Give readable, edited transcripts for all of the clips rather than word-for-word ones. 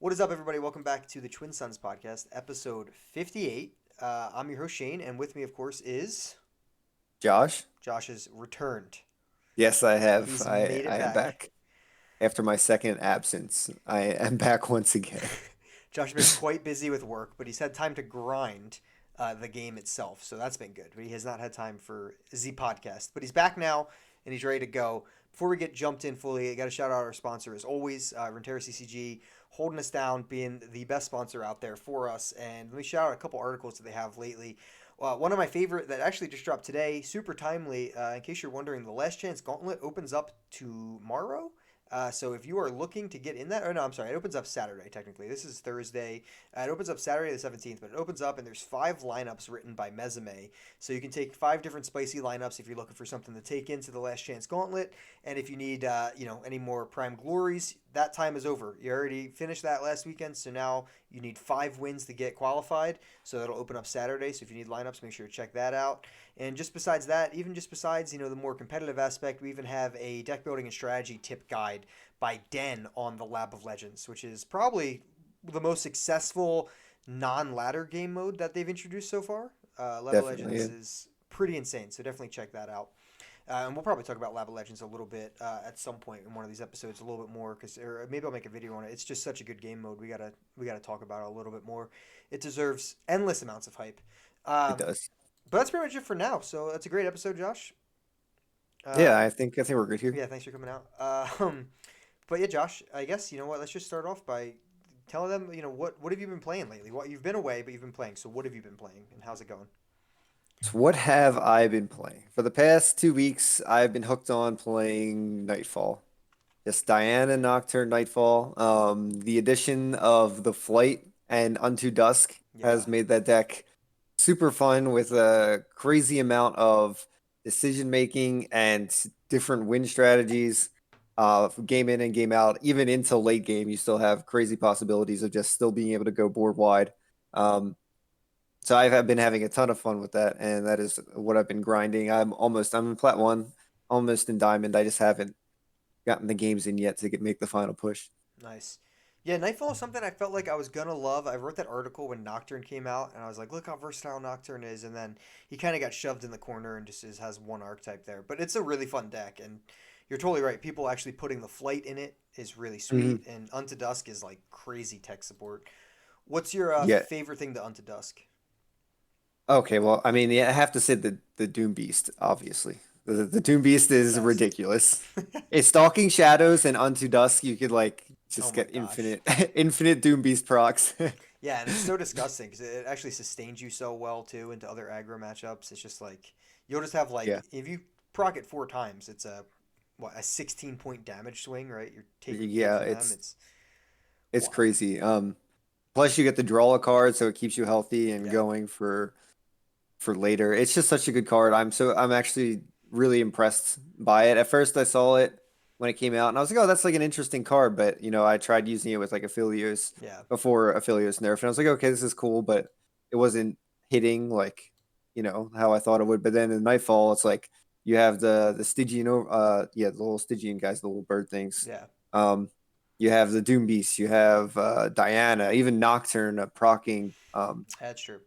What is up, everybody? Welcome back to the Twin Sunz podcast, episode 58. I'm your host, Shane, and with me, of course, is Josh? Josh has returned. Yes, I have. He's I made it I am back. back after my second absence. I am back once again. Josh has been quite busy with work, but he's had time to grind the game itself, so that's been good. But he has not had time for the podcast. But he's back now, and he's ready to go. Before we get jumped in fully, I got to shout out our sponsor as always, Runeterra CCG, holding us down, being the best sponsor out there for us. And let me shout out a couple articles that they have lately. One of my favorite that actually just dropped today, super timely. In case you're wondering, the Last Chance Gauntlet opens up tomorrow. So if you are looking to get in that, or no, I'm sorry, it opens up Saturday technically. This is Thursday. It opens up Saturday the 17th, but it opens up and there's 5 lineups written by Mezume. So you can take 5 different spicy lineups if you're looking for something to take into the Last Chance Gauntlet, and if you need, any more Prime Glories, that time is over. You already finished that last weekend, so now you need 5 wins to get qualified. So that'll open up Saturday. So if you need lineups, make sure to check that out. And just besides that, even just besides, the more competitive aspect, we even have a deck building and strategy tip guide by Den on the Lab of Legends, which is probably the most successful non-ladder game mode that they've introduced so far. Lab of Definitely. Legends Yeah. is pretty insane, so definitely check that out. And we'll probably talk about Lab of Legends a little bit at some point in one of these episodes, a little bit more, because or maybe I'll make a video on it. It's just such a good game mode. We gotta talk about it a little bit more. It deserves endless amounts of hype. It Um, does. but that's pretty much it for now. So that's a great episode, Josh. Yeah, Um, I think we're good here. yeah, thanks for coming out. But yeah, Josh, I guess you know what. Let's just start off by telling them, what have you been playing lately? What you've been away, but you've been playing. So what have you been playing, and how's it going? So what have I been playing? For the past 2 weeks, I've been hooked on playing Nightfall. Just Diana Nocturne Nightfall. The addition of the Flight and Unto Dusk Yeah, has made that deck super fun with a crazy amount of decision making and different win strategies. Game in and game out, even into late game, you still have crazy possibilities of just still being able to go board wide. Um, so I've been having a ton of fun with that, and that is what I've been grinding. I'm in plat one, almost in diamond. I just haven't gotten the games in yet to make the final push. nice. Yeah, Nightfall is something I felt like I was gonna love. I wrote that article when Nocturne came out, and I was like, "Look how versatile Nocturne is." And then he kind of got shoved in the corner and just has one archetype there. But it's a really fun deck, and you're totally right. People actually putting the flight in it is really Hmm. sweet, and Unto Dusk is like crazy tech support. What's your Yeah. favorite thing to Unto Dusk? Okay. Well, I mean, yeah, I have to say the Doom Beast, obviously. The Doom Beast is Best. ridiculous. It's stalking shadows and unto dusk. You could like Oh just my get gosh. infinite, infinite Doom Beast procs. Yeah, and it's so disgusting because it actually sustains you so well too into other aggro matchups. It's just like you'll just have like Yeah. if you proc it 4 times, it's a 16 point damage swing, right? You're taking hit Yeah. from them. It's It's wild. crazy. Plus you get to draw a card, so it keeps you healthy and Yeah. going for later. It's just such a good card. I'm actually really impressed by it. At first I saw it when it came out and I was like, oh, that's like an interesting card. But I tried using it with like Aphelios Yeah. before Aphelios nerf, and I was like, okay, this is cool, but it wasn't hitting like, how I thought it would. But then in Nightfall, it's like you have the Stygian the little Stygian guys, the little bird things. Yeah. Um you have the Doom Beast, you have Diana, even Nocturne procking That's true.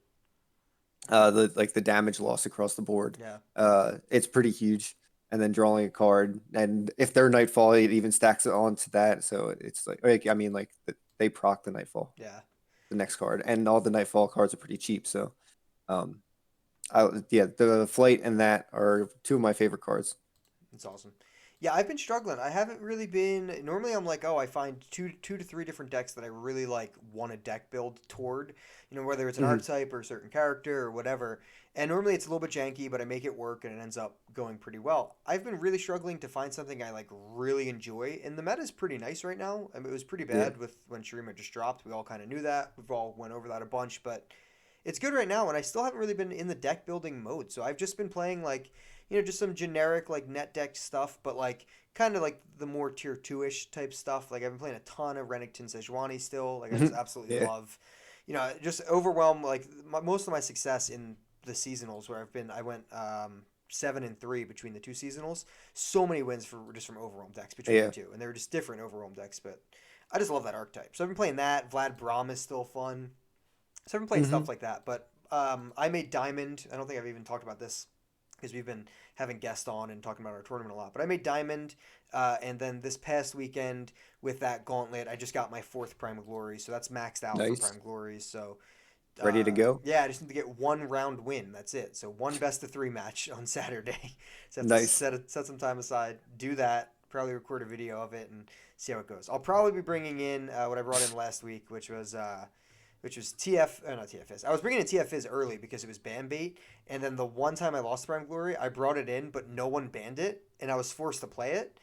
the damage loss across the board. Yeah. It's pretty huge. And then drawing a card, and if they're Nightfall, it even stacks it onto that. So it's like I mean, like they proc the Nightfall, Yeah. the next card, and all the Nightfall cards are pretty cheap. So, um, yeah, the flight and that are two of my favorite cards. It's awesome. Yeah, I've been struggling. I haven't really been. Normally, I'm like, oh, I find two to three different decks that I really like want to deck build toward. Whether it's an Hmm. archetype or a certain character or whatever. And normally it's a little bit janky, but I make it work and it ends up going pretty well. I've been really struggling to find something I like really enjoy, and the meta is pretty nice right now. I mean, it was pretty Yeah. bad with when Shurima just dropped. We all kind of knew that. We've all went over that a bunch, but it's good right now, and I still haven't really been in the deck building mode. So I've just been playing like, just some generic like net deck stuff, but like kind of like the more tier two ish type stuff. Like I've been playing a ton of Renekton Sejuani still. Like I just absolutely Yeah. love, just overwhelm like most of my success in the seasonals where I went 7-3 between the two seasonals. So many wins for just from overwhelm decks between the Yeah. two, and they were just different overwhelm decks, but. I just love that archetype. So I've been playing that. Vlad Braum is still fun. So I've been playing Hmm. stuff like that. But I made Diamond. I don't think I've even talked about this because we've been having guests on and talking about our tournament a lot. But I made Diamond, and then this past weekend with that Gauntlet, I just got my fourth Prime Glory, so that's maxed out for Nice. Prime Glories. So Ready to go. yeah, I just need to get one round win. That's it. So one best of three match on Saturday. So I have to Nice. set some time aside, do that, probably record a video of it, and see how it goes. I'll probably be bringing in what I brought in last week, which was TF, not TFS. I was bringing in TFS early because it was ban bait, and then the one time I lost Prime Glory, I brought it in, but no one banned it, and I was forced to play it,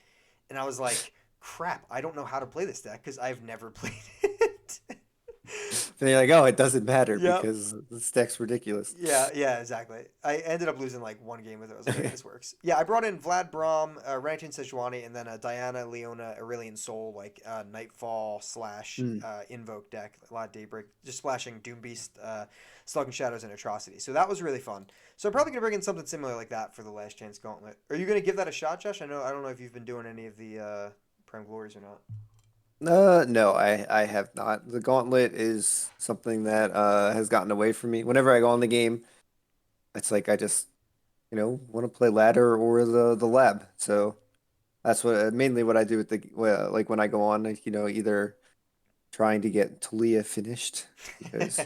and I was like, crap, I don't know how to play this deck because I've never played it. And you're like, oh, it doesn't matter Yep. because this deck's ridiculous. Yeah, exactly. I ended up losing like one game with it. I was like, okay, this works. Yeah, I brought in Vlad Braum, Rantin Sejuani, and then Diana, Leona, Aurelion Sol, like Nightfall slash Hmm. Invoke deck, a lot of Daybreak, just splashing Doom Beast, Stalking Shadows, and Atrocity. So that was really fun. So I'm probably gonna bring in something similar like that for the Last Chance Gauntlet. Are you gonna give that a shot, Josh? I don't know if you've been doing any of the Prime Glories or not. No, I have not. The Gauntlet is something that has gotten away from me. Whenever I go on the game, it's like I just, want to play ladder or the lab. So that's what mainly what I do with the well, like when I go on, like, either trying to get Talia finished because,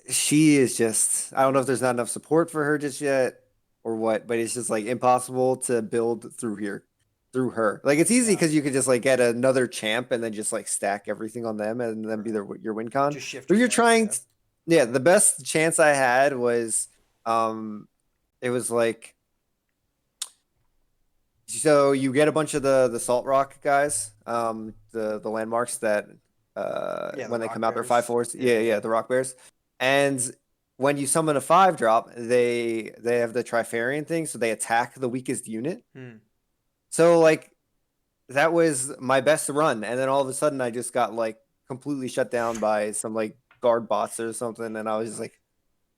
she is just I don't know if there's not enough support for her just yet or what, but it's just like impossible to build through her. Like it's easy Yeah, because you could just like get another champ and then just like stack everything on them and then be right. your win con. Just shift But your you're decks. trying Yeah. to, yeah, the best chance I had was um it was like so you get a bunch of the salt rock guys, the landmarks that Yeah, the when they Rock come out they're five Bears. fours. Yeah, Yeah, yeah. yeah, the rock bears. And when you summon a 5 drop, they have the Trifarian thing, so they attack the weakest unit. Hmm. So like that was my best run, and then all of a sudden I just got like completely shut down by some like guard bots or something, and I was just like,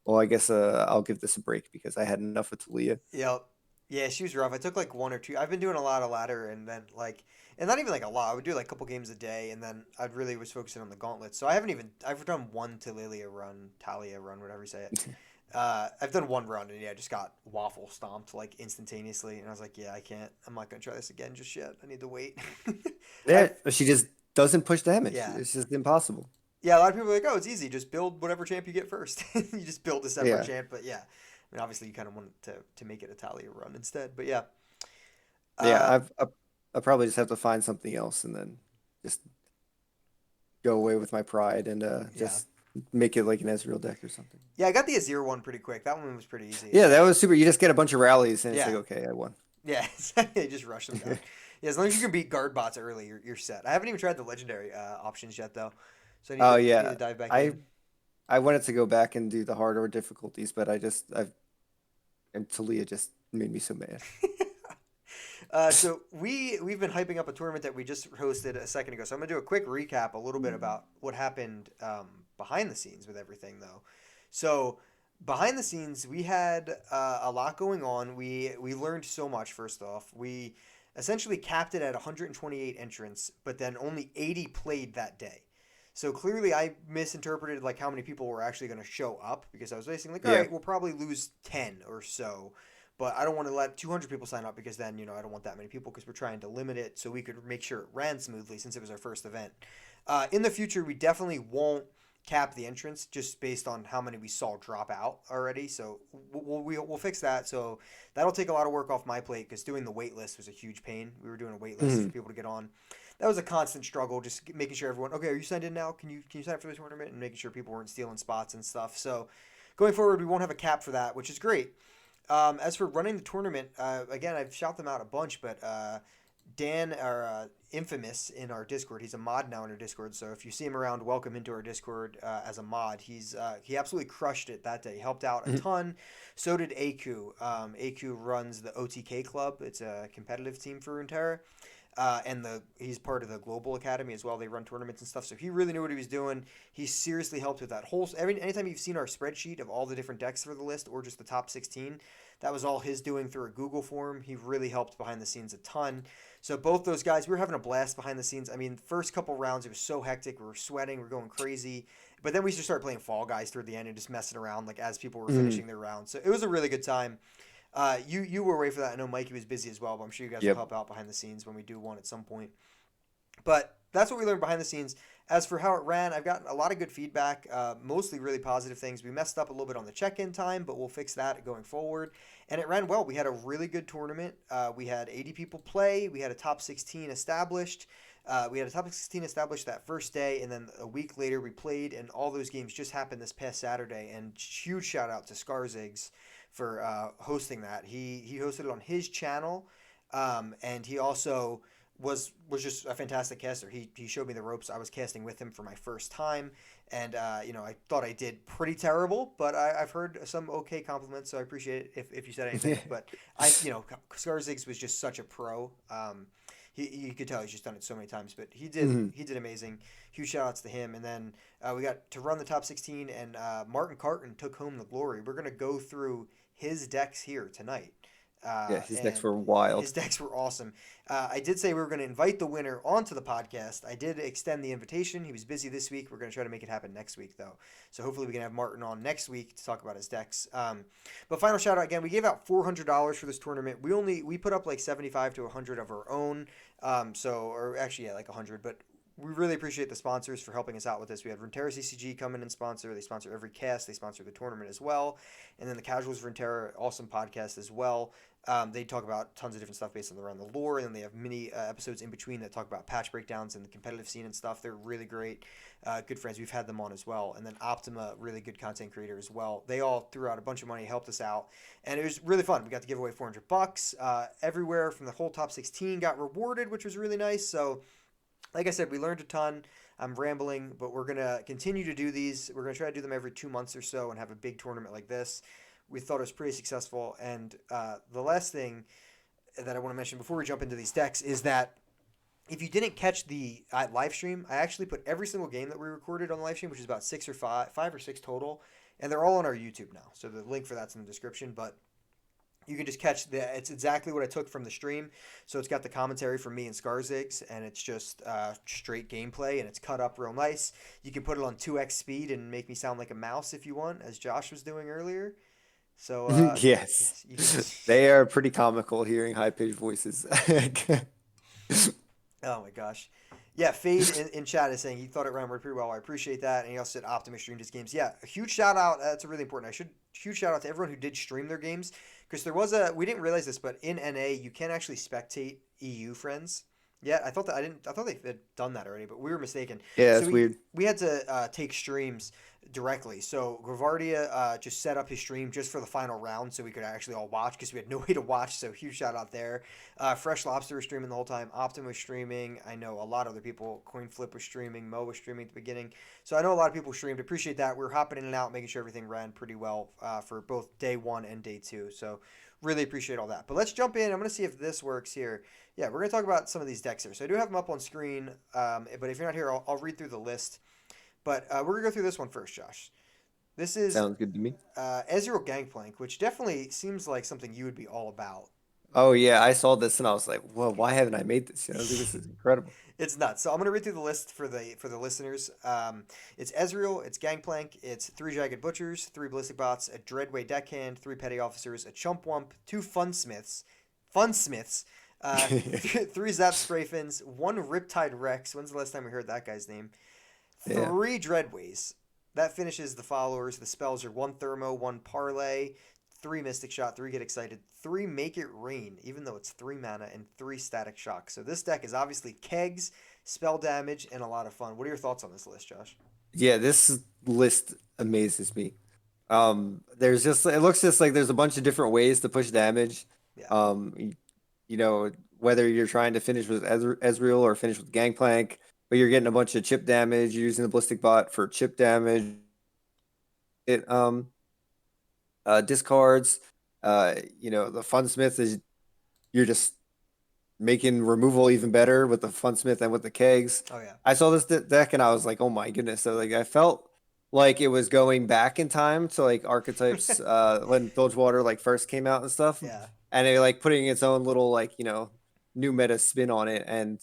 well, I guess I'll give this a break because I had enough with Talia. Yep. Yeah, she was rough. I took like one or two. I've been doing a lot of ladder and then like, and not even like a lot. I would do like a couple games a day, and then I really was focusing on the gauntlet. So I haven't even. I've done one Talia run, whatever you say it. I've done one run, and yeah, I just got waffle stomped like instantaneously, and I was like, yeah, I can't. I'm not gonna try this again just yet. I need to wait. Yeah, I've she just doesn't push damage. yeah. It's just impossible. Yeah, a lot of people are like, oh, it's easy. Just build whatever champ you get first. You just build a separate Yeah, champ, but yeah. I mean, obviously, you kind of want to make it a Talia run instead, but yeah. yeah. Uh, I probably just have to find something else and then just go away with my pride and yeah. just make it like an Ezreal deck or something. Yeah, I got the Azir one pretty quick. That one was pretty easy. Yeah, that was super. You just get a bunch of rallies and it's like, Yeah, okay, I won. yeah, you just rush them down. Yeah, as long as you can beat guard bots early, you're set. I haven't even tried the legendary options yet though, so Oh I need to yeah, dive back I in. I wanted to go back and do the harder difficulties, but I've and Talia just made me so mad. So we've been hyping up a tournament that we just hosted a second ago. So I'm gonna do a quick recap, a little bit about what happened behind the scenes with everything, though. So behind the scenes, we had a lot going on. We learned so much. First off, we essentially capped it at 128 entrants, but then only 80 played that day. So clearly, I misinterpreted like how many people were actually going to show up because I was basically like, all Yeah. right, we'll probably lose 10 or so, but I don't want to let 200 people sign up because then I don't want that many people because we're trying to limit it so we could make sure it ran smoothly since it was our first event. In the future, we definitely won't cap the entrance just based on how many we saw drop out already. So we'll fix that. So that'll take a lot of work off my plate because doing the wait list was a huge pain. We were doing a wait list for Mhm. people to get on. That was a constant struggle, just making sure everyone, okay, are you signed in now? Can you sign up for the tournament? And making sure people weren't stealing spots and stuff. So going forward, we won't have a cap for that, which is great. As for running the tournament, again, I've shout them out a bunch, but Dan, our infamous in our Discord, he's a mod now in our Discord. So if you see him around, welcome into our Discord as a mod. He absolutely crushed it that day. He helped out a Mhm. ton. So did Aku. Aku runs the OTK Club. It's a competitive team for Runeterra. And he's part of the Global Academy as well. They run tournaments and stuff, so he really knew what he was doing. He seriously helped with that whole. Anytime you've seen our spreadsheet of all the different decks for the list or just the top 16, That was all his doing through a Google form. He really helped behind the scenes a ton. So both those guys, we were having a blast behind the scenes. I mean, first couple rounds, it was so hectic. We were sweating, we were going crazy. But then we just started playing Fall Guys toward the end and just messing around like as people were Mhm. finishing their rounds. So it was a really good time. You were away for that. I know Mikey was busy as well, but I'm sure you guys will Yep. help out behind the scenes when we do one at some point. But that's what we learned behind the scenes. As for how it ran, I've gotten a lot of good feedback, mostly really positive things. We messed up a little bit on the check-in time, but we'll fix that going forward. And it ran well. We had a really good tournament. We had 80 people play. We had a top 16 established. We had a top 16 established that first day, and then a week later we played, and all those games just happened this past Saturday. And huge shout out to Scarzigs for hosting that. He hosted it on his channel, and he also was just a fantastic caster. He showed me the ropes. I was casting with him for my first time, and I thought I did pretty terrible, but I've heard some okay compliments, so I appreciate it if you said anything. But Scarzigs was just such a pro. You could tell he's just done it so many times, but Mhm. he did amazing. Huge shout outs to him, and then we got to run the top 16, and Martin Carton took home the glory. We're gonna go through his decks here tonight. Yeah, his decks And were wild. his decks were awesome. I did say we were going to invite the winner onto the podcast. I did extend the invitation. He was busy this week. We're going to try to make it happen next week, though. So hopefully we can have Martin on next week to talk about his decks. But final shout out again. We gave out $400 for this tournament. We put up like 75 to 100 of our own. Or actually yeah, like 100. But we really appreciate the sponsors for helping us out with this. We had Runeterra CCG come in and sponsor. They sponsor every cast. They sponsor the tournament as well. And then the Casuals Runeterra, awesome podcast as well. They talk about tons of different stuff based on around the lore, and then they have mini episodes in between that talk about patch breakdowns and the competitive scene and stuff. They're really great, good friends. We've had them on as well, and then Optima, really good content creator as well. They all threw out a bunch of money, helped us out, and it was really fun. We got to give away $400. Everywhere from the whole top 16 got rewarded, which was really nice. So, like I said, we learned a ton. I'm rambling, but we're gonna continue to do these. We're gonna try to do them every 2 months or so and have a big tournament like this. We thought it was pretty successful. And the last thing that I want to mention before we jump into these decks is that if you didn't catch the live stream, I actually put every single game that we recorded on the live stream, which is about five or six total, and they're all on our YouTube now. So the link for that's in the description. But you can just catch it's exactly what I took from the stream. So it's got the commentary from me and Scarzigs, and it's just straight gameplay, and it's cut up real nice. You can put it on 2x speed and make me sound like a mouse if you want, as Josh was doing earlier. So Yes. yes, you can just. They are pretty comical hearing high-pitched voices. Oh my gosh. Yeah, Fade in chat is saying he thought it ran pretty well. I appreciate that. And he also said Optimus streamed his games. Yeah, a huge shout out. That's really important. Huge shout out to everyone who did stream their games, because we didn't realize this, but in NA you can actually spectate EU friends. Yeah, I thought they had done that already, but we were mistaken. Yeah, So that's weird. we had to take streams directly. So Gravardia just set up his stream just for the final round, so we could actually all watch because we had no way to watch. So huge shout out there. Fresh Lobster was streaming the whole time. Optim was streaming. I know a lot of other people. Coin Flip was streaming. Mo was streaming at the beginning. So I know a lot of people streamed. Appreciate that. We were hopping in and out, making sure everything ran pretty well for both day one and day two. So really appreciate all that. But let's jump in. I'm going to see if this works here. Yeah, we're going to talk about some of these decks here. So I do have them up on screen, but if you're not here, I'll read through the list. But we're going to go through this one first, Josh. This is Sounds good to me. Ezreal Gangplank, which definitely seems like something you would be all about. Oh yeah, I saw this and I was like, "Well, why haven't I made this?" I was like, "This is incredible." It's nuts. So I'm gonna read through the list for the listeners. It's Ezreal, it's Gangplank, it's 3 Jagged Butchers, 3 Ballistic Bots, a Dreadway Deckhand, 3 Petty Officers, a Chump Wump, 2 Funsmiths, 3 Zap Strafens, 1 Riptide Rex. When's the last time we heard that guy's name? Yeah. 3 Dreadways. That finishes the followers. The spells are 1 Thermo, 1 Parlay, 3 Mystic Shot, 3 Get Excited, 3 Make It Rain, even though it's 3 mana, and 3 Static Shock. So this deck is obviously kegs, spell damage, and a lot of fun. What are your thoughts on this list, Josh? Yeah, this list amazes me. There's just it looks just like there's a bunch of different ways to push damage. Yeah. Um, you know, whether you're trying to finish with Ezreal or finish with Gangplank, but you're getting a bunch of chip damage. You're using the Ballistic Bot for chip damage. It discards. The Funsmith is you're just making removal even better with the Funsmith and with the kegs. Oh yeah. I saw this deck and I was like, oh my goodness. So like I felt like it was going back in time to like archetypes when Bilgewater like first came out and stuff, Yeah. and it like putting its own little like new meta spin on it, and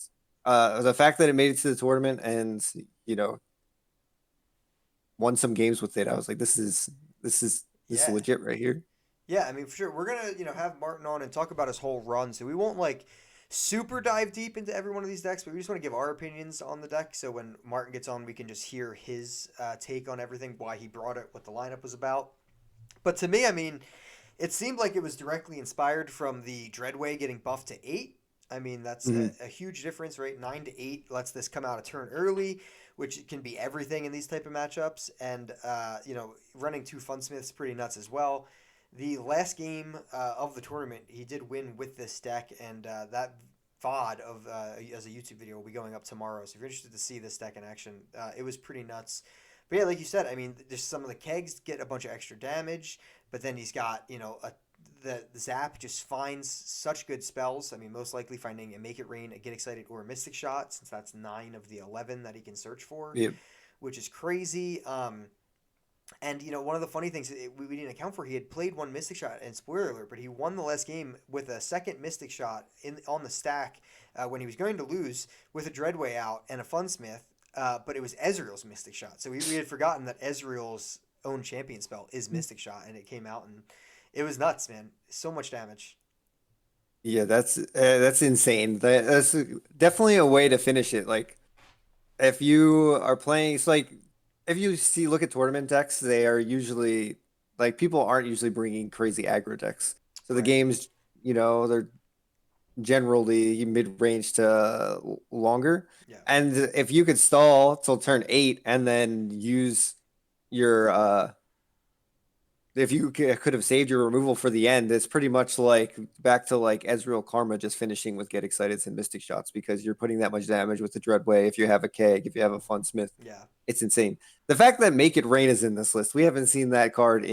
the fact that it made it to the tournament and you know won some games with it, I was like, this is Yeah. legit right here. Yeah, I mean, for sure. We're gonna, have Martin on and talk about his whole run. So we won't like super dive deep into every one of these decks, but we just want to give our opinions on the deck. So when Martin gets on, we can just hear his take on everything, why he brought it, what the lineup was about. But to me, I mean, it seemed like it was directly inspired from the Dreadway getting buffed to 8. I mean, that's Mhm. a huge difference, right? 9 to 8 lets this come out a turn early, which can be everything in these type of matchups. And, running 2 Funsmiths pretty nuts as well. The last game of the tournament, he did win with this deck, and that VOD of as a YouTube video will be going up tomorrow. So if you're interested to see this deck in action, it was pretty nuts. But yeah, like you said, I mean, just some of the kegs get a bunch of extra damage, but then he's got the zap just finds such good spells. I mean, most likely finding a Make It Rain, a Get Excited, or a Mystic Shot, since that's 9 of the 11 that he can search for, Yep. which is crazy. And one of the funny things we didn't account for, he had played one Mystic Shot, and spoiler alert, but he won the last game with a second Mystic Shot on the stack when he was going to lose with a Dreadway out and a Funsmith, but it was Ezreal's Mystic Shot. So we had forgotten that Ezreal's own champion spell is Mystic Shot, and it came out and it was nuts, man. So much damage. Yeah, that's insane. That's definitely a way to finish it. Like if you are playing, it's like if you look at tournament decks, they are usually like people aren't usually bringing crazy aggro decks. So the Right. games, they're generally mid-range to longer. Yeah. And if you could stall till turn 8 and then use your if you could have saved your removal for the end, it's pretty much like back to like Ezreal Karma just finishing with Get Excited and Mystic Shots because you're putting that much damage with the Dreadway. If you have a keg, if you have a Fun Smith, Yeah. it's insane. The fact that Make It Rain is in this list, we haven't seen that card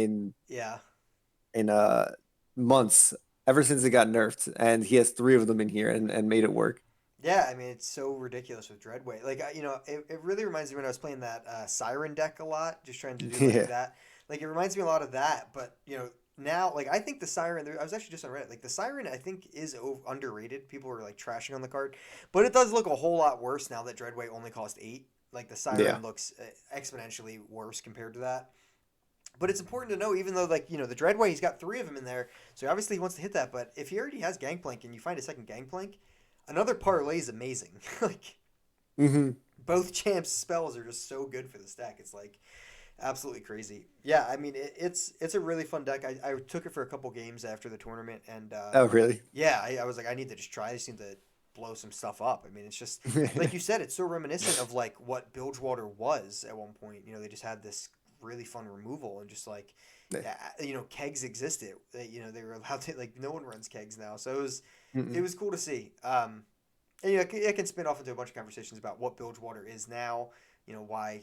Yeah. in months ever since it got nerfed, and he has 3 of them in here and made it work. Yeah, I mean it's so ridiculous with Dreadway. Like it really reminds me when I was playing that Siren deck a lot, just trying to do like Yeah, that. Like it reminds me a lot of that, but now like I think the Siren. I was actually just on Reddit. Like the Siren, I think is underrated. People were like trashing on the card, but it does look a whole lot worse now that Dreadway only cost 8. Like the yeah, Siren looks exponentially worse compared to that. But it's important to know, even though like the Dreadway, he's got 3 of them in there, so obviously he wants to hit that. But if he already has Gangplank and you find a second Gangplank, another parlay is amazing. Like hmm both champs' spells are just so good for this deck. It's like absolutely crazy. Yeah, I mean it's a really fun deck. I took it for a couple games after the tournament, and Oh, really? yeah, I was like I need to just try. I just need to blow some stuff up. I mean, it's just like you said, it's so reminiscent of like what Bilgewater was at one point. They just had this really fun removal and just like yeah, kegs existed. They were allowed to like no one runs kegs now, so it Mm-mm. was cool to see. And it can spin off into a bunch of conversations about what Bilgewater is now. Why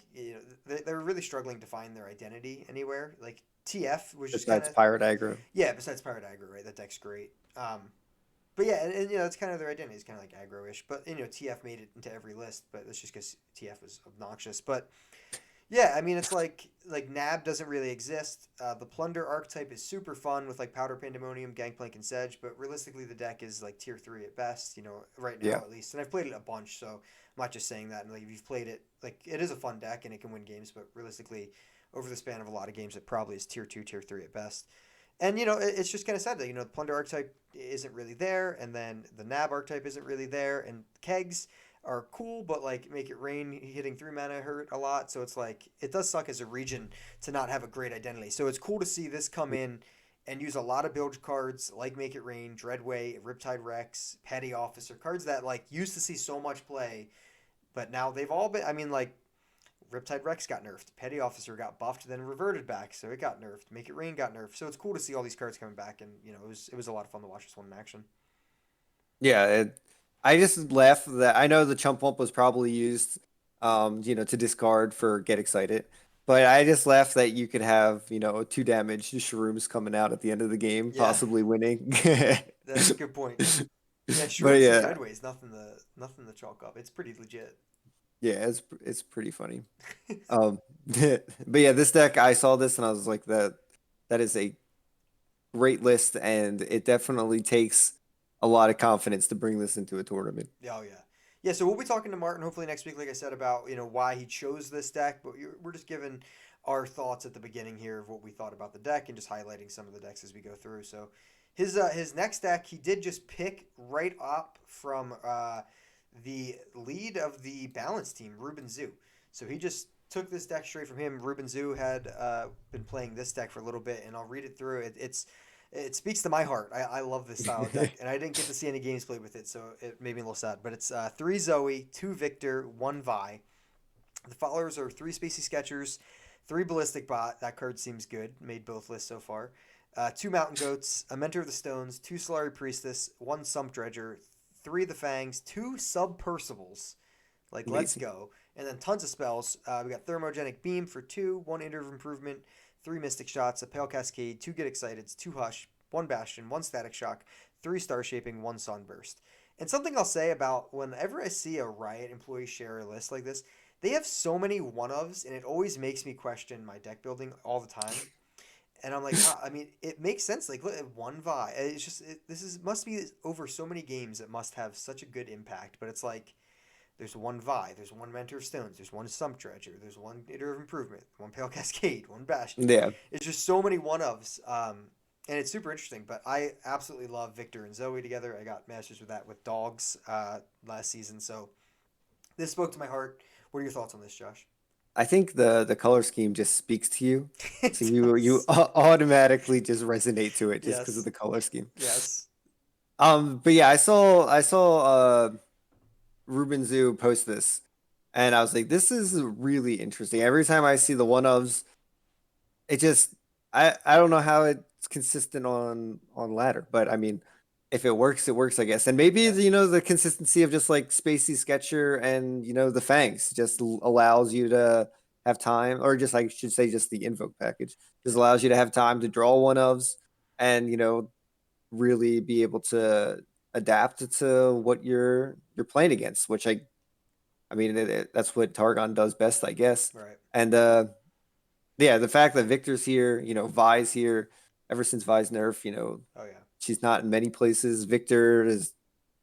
they're really struggling to find their identity anywhere. Like TF was just kind Besides of Pirate Aggro. yeah. Besides Pirate Aggro, right? That deck's great. But yeah, and it's kind of their identity. It's kind of like aggro-ish. But TF made it into every list, but that's just because TF was obnoxious. But yeah, I mean, it's like Nab doesn't really exist. The Plunder archetype is super fun with like Powder Pandemonium, Gangplank, and Sedge, but realistically, the deck is like tier 3 at best. Right now Yeah. at least. And I've played it a bunch, so I'm not just saying that. And like if you've played it, like it is a fun deck and it can win games, but realistically, over the span of a lot of games, it probably is tier 2, tier 3 at best. And it's just kind of sad that the Plunder archetype isn't really there, and then the Nab archetype isn't really there, and kegs are cool, but like Make It Rain hitting 3 mana hurt a lot. So it's like it does suck as a region to not have a great identity. So it's cool to see this come in and use a lot of build cards like Make It Rain, Dreadway, Riptide Rex, Petty Officer, cards that like used to see so much play, but now they've all been. I mean, like Riptide Rex got nerfed, Petty Officer got buffed, then reverted back, so it got nerfed. Make It Rain got nerfed, so it's cool to see all these cards coming back, and it was a lot of fun to watch this one in action. Yeah, I just laugh that I know the chump bump was probably used, to discard for Get Excited, but I just laugh that you could have, 2 damage shrooms coming out at the end of the game, Yeah, possibly winning. that's a good point. Yeah, But Shrooms and yeah, Dreadway is nothing to chalk up. It's pretty legit. Yeah, it's pretty funny. But yeah, this deck, I saw this and I was like, that is a great list, and it definitely takes a lot of confidence to bring this into a tournament. Oh yeah, yeah. So we'll be talking to Martin hopefully next week, like I said, about why he chose this deck. But we're just giving our thoughts at the beginning here of what we thought about the deck and just highlighting some of the decks as we go through. So his next deck he did just pick right up from the lead of the balance team, Ruben Zoo. So he just took this deck straight from him. Ruben Zoo had been playing this deck for a little bit, and I'll read it through. It speaks to my heart. I love this style of deck, and I didn't get to see any games played with it, so it made me a little sad. But it's 3 Zoe, 2 Victor, 1 Vi. The followers are 3 Spacey Sketchers, 3 Ballistic Bot. That card seems good. Made both lists so far. 2 Mountain Goats, a Mentor of the Stones, 2 Solari Priestess, 1 Sump Dredger, 3 the Fangs, 2 Sub Percivals. Like, let's Amazing. go. And then tons of spells. We got Thermogenic Beam for 2, 1 Ender of Improvement, 3 Mystic Shots, a Pale Cascade, 2 Get Excited, 2 Hush, 1 Bastion, 1 Static Shock, 3 Star Shaping, 1 Sunburst. And something I'll say about whenever I see a Riot employee share a list like this, they have so many one-ofs, and it always makes me question my deck building all the time. And I'm like, I mean, it makes sense. Like, look at 1 Vi. It's just, this is must be over so many games. It must have such a good impact. But it's like, there's 1 Vi, there's 1 Mentor of Stones, there's 1 Sump Dredger, there's 1 Iter of Improvement, 1 Pale Cascade, 1 Bastion. Yeah. It's just so many one-ofs, and it's super interesting. But I absolutely love Victor and Zoe together. I got masters with that with dogs last season, so this spoke to my heart. What are your thoughts on this, Josh? I think the color scheme just speaks to you. So It you does. automatically just resonate to it just because of Yes. the color scheme. Yes. But yeah, I saw Ruben Zoo post this, and I was like, this is really interesting. Every time I see the one ofs, it just I don't know how it's consistent on ladder, but I mean, if it works, it works, I guess. And maybe Yeah. the consistency of just like Spacey Sketcher and the Fangs just allows you to have time, or just I should say just the invoke package just Yeah. allows you to have time to draw one ofs and really be able to adapt to what you're playing against, which I mean that's what Targon does best, I guess. Right. And yeah, the fact that Victor's here, Vi's here, ever since Vi's nerf, Oh yeah. she's not in many places. Victor is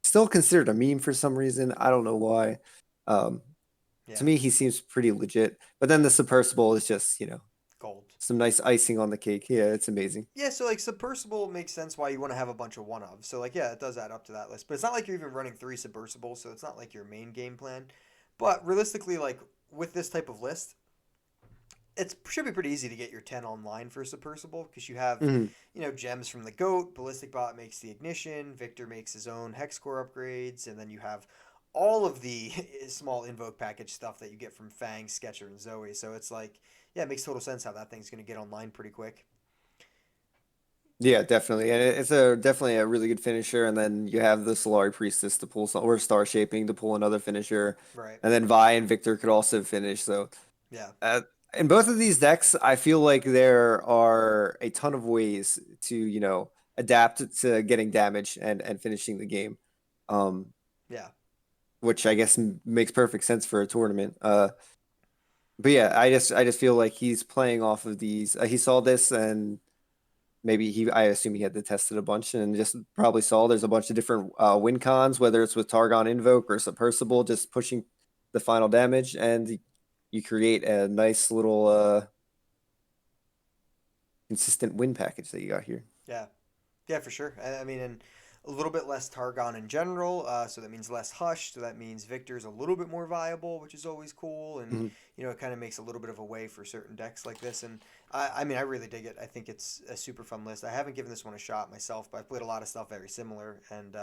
still considered a meme for some reason. I don't know why. Um, to Yeah. me, he seems pretty legit. But then the submersible is just, Gold. some nice icing on the cake. Yeah, it's amazing. Yeah, so like submersible makes sense why you want to have a bunch of one of. So like yeah, it does add up to that list. But it's not like you're even running 3 submersibles, so it's not like your main game plan. But realistically, like with this type of list, it should be pretty easy to get your 10 online for submersible because you have, Mhm. gems from the goat, ballistic bot makes the ignition, Victor makes his own hex core upgrades, and then you have all of the small invoke package stuff that you get from Fang, Sketcher, and Zoe. So it's like, yeah, it makes total sense how that thing's going to get online pretty quick. Yeah, definitely. And it's a definitely a really good finisher. And then you have the Solari Priestess to pull some, or Star Shaping to pull another finisher. Right. And then Vi and Victor could also finish. So Yeah. Uh, in both of these decks, I feel like there are a ton of ways to, adapt to getting damage and finishing the game, um, Yeah. which I guess makes perfect sense for a tournament. But yeah, I just feel like he's playing off of these. He saw this and maybe I assume he had to test it a bunch and just probably saw there's a bunch of different win cons, whether it's with Targon Invoke or Submersible, just pushing the final damage, and you create a nice little consistent win package that you got here. Yeah. Yeah, for sure. I mean, and a little bit less Targon in general, so that means less Hush. So that means Victor's a little bit more viable, which is always cool. And Mhm. it kind of makes a little bit of a way for certain decks like this. And I mean, I really dig it. I think it's a super fun list. I haven't given this one a shot myself, but I've played a lot of stuff very similar, and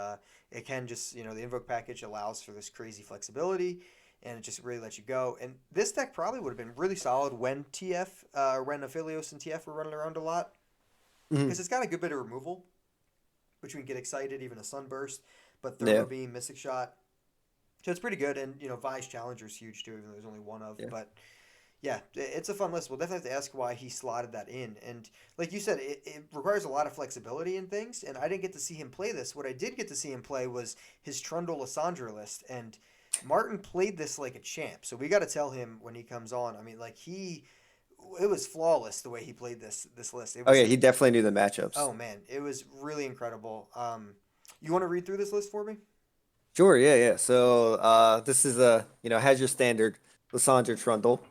it can just the invoke package allows for this crazy flexibility. And it just really lets you go. And this deck probably would have been really solid when when Aphelios and TF were running around a lot. Mhm. Because it's got a good bit of removal between Get Excited, even a Sunburst, but Yeah, Thermo Beam, Mystic Shot. So it's pretty good. And, Vi's Challenger is huge too, even though there's only one of. yeah. But yeah, it's a fun list. We'll definitely have to ask why he slotted that in. And like you said, it requires a lot of flexibility in things. And I didn't get to see him play this. What I did get to see him play was his Trundle Lysandra list. And Martin played this like a champ, so we got to tell him when he comes on. I mean, like it was flawless the way he played this list. It Oh was yeah, he definitely knew the matchups. oh man, it was really incredible. You want to read through this list for me? Sure, yeah, yeah. So this is has your standard Lysandra Trundle,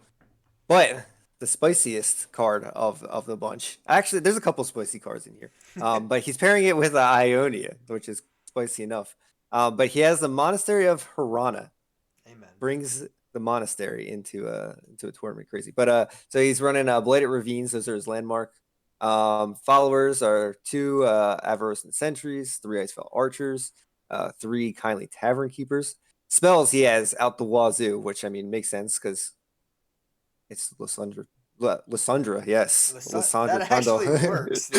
but the spiciest card of the bunch. Actually, there's a couple spicy cards in here. But he's pairing it with Ionia, which is spicy enough. But he has the Monastery of Harana. Amen. Brings the monastery into a tournament. Crazy. But so he's running Bladed Ravines. Those are his landmark. Followers are 2 Avarossan Sentries, 3 Icefell Archers, 3 Kindly Tavern Keepers. Spells he has out the wazoo, which I mean makes sense because it's Lysandra. Lysandra, yes. Lysandra That Trundle. actually works.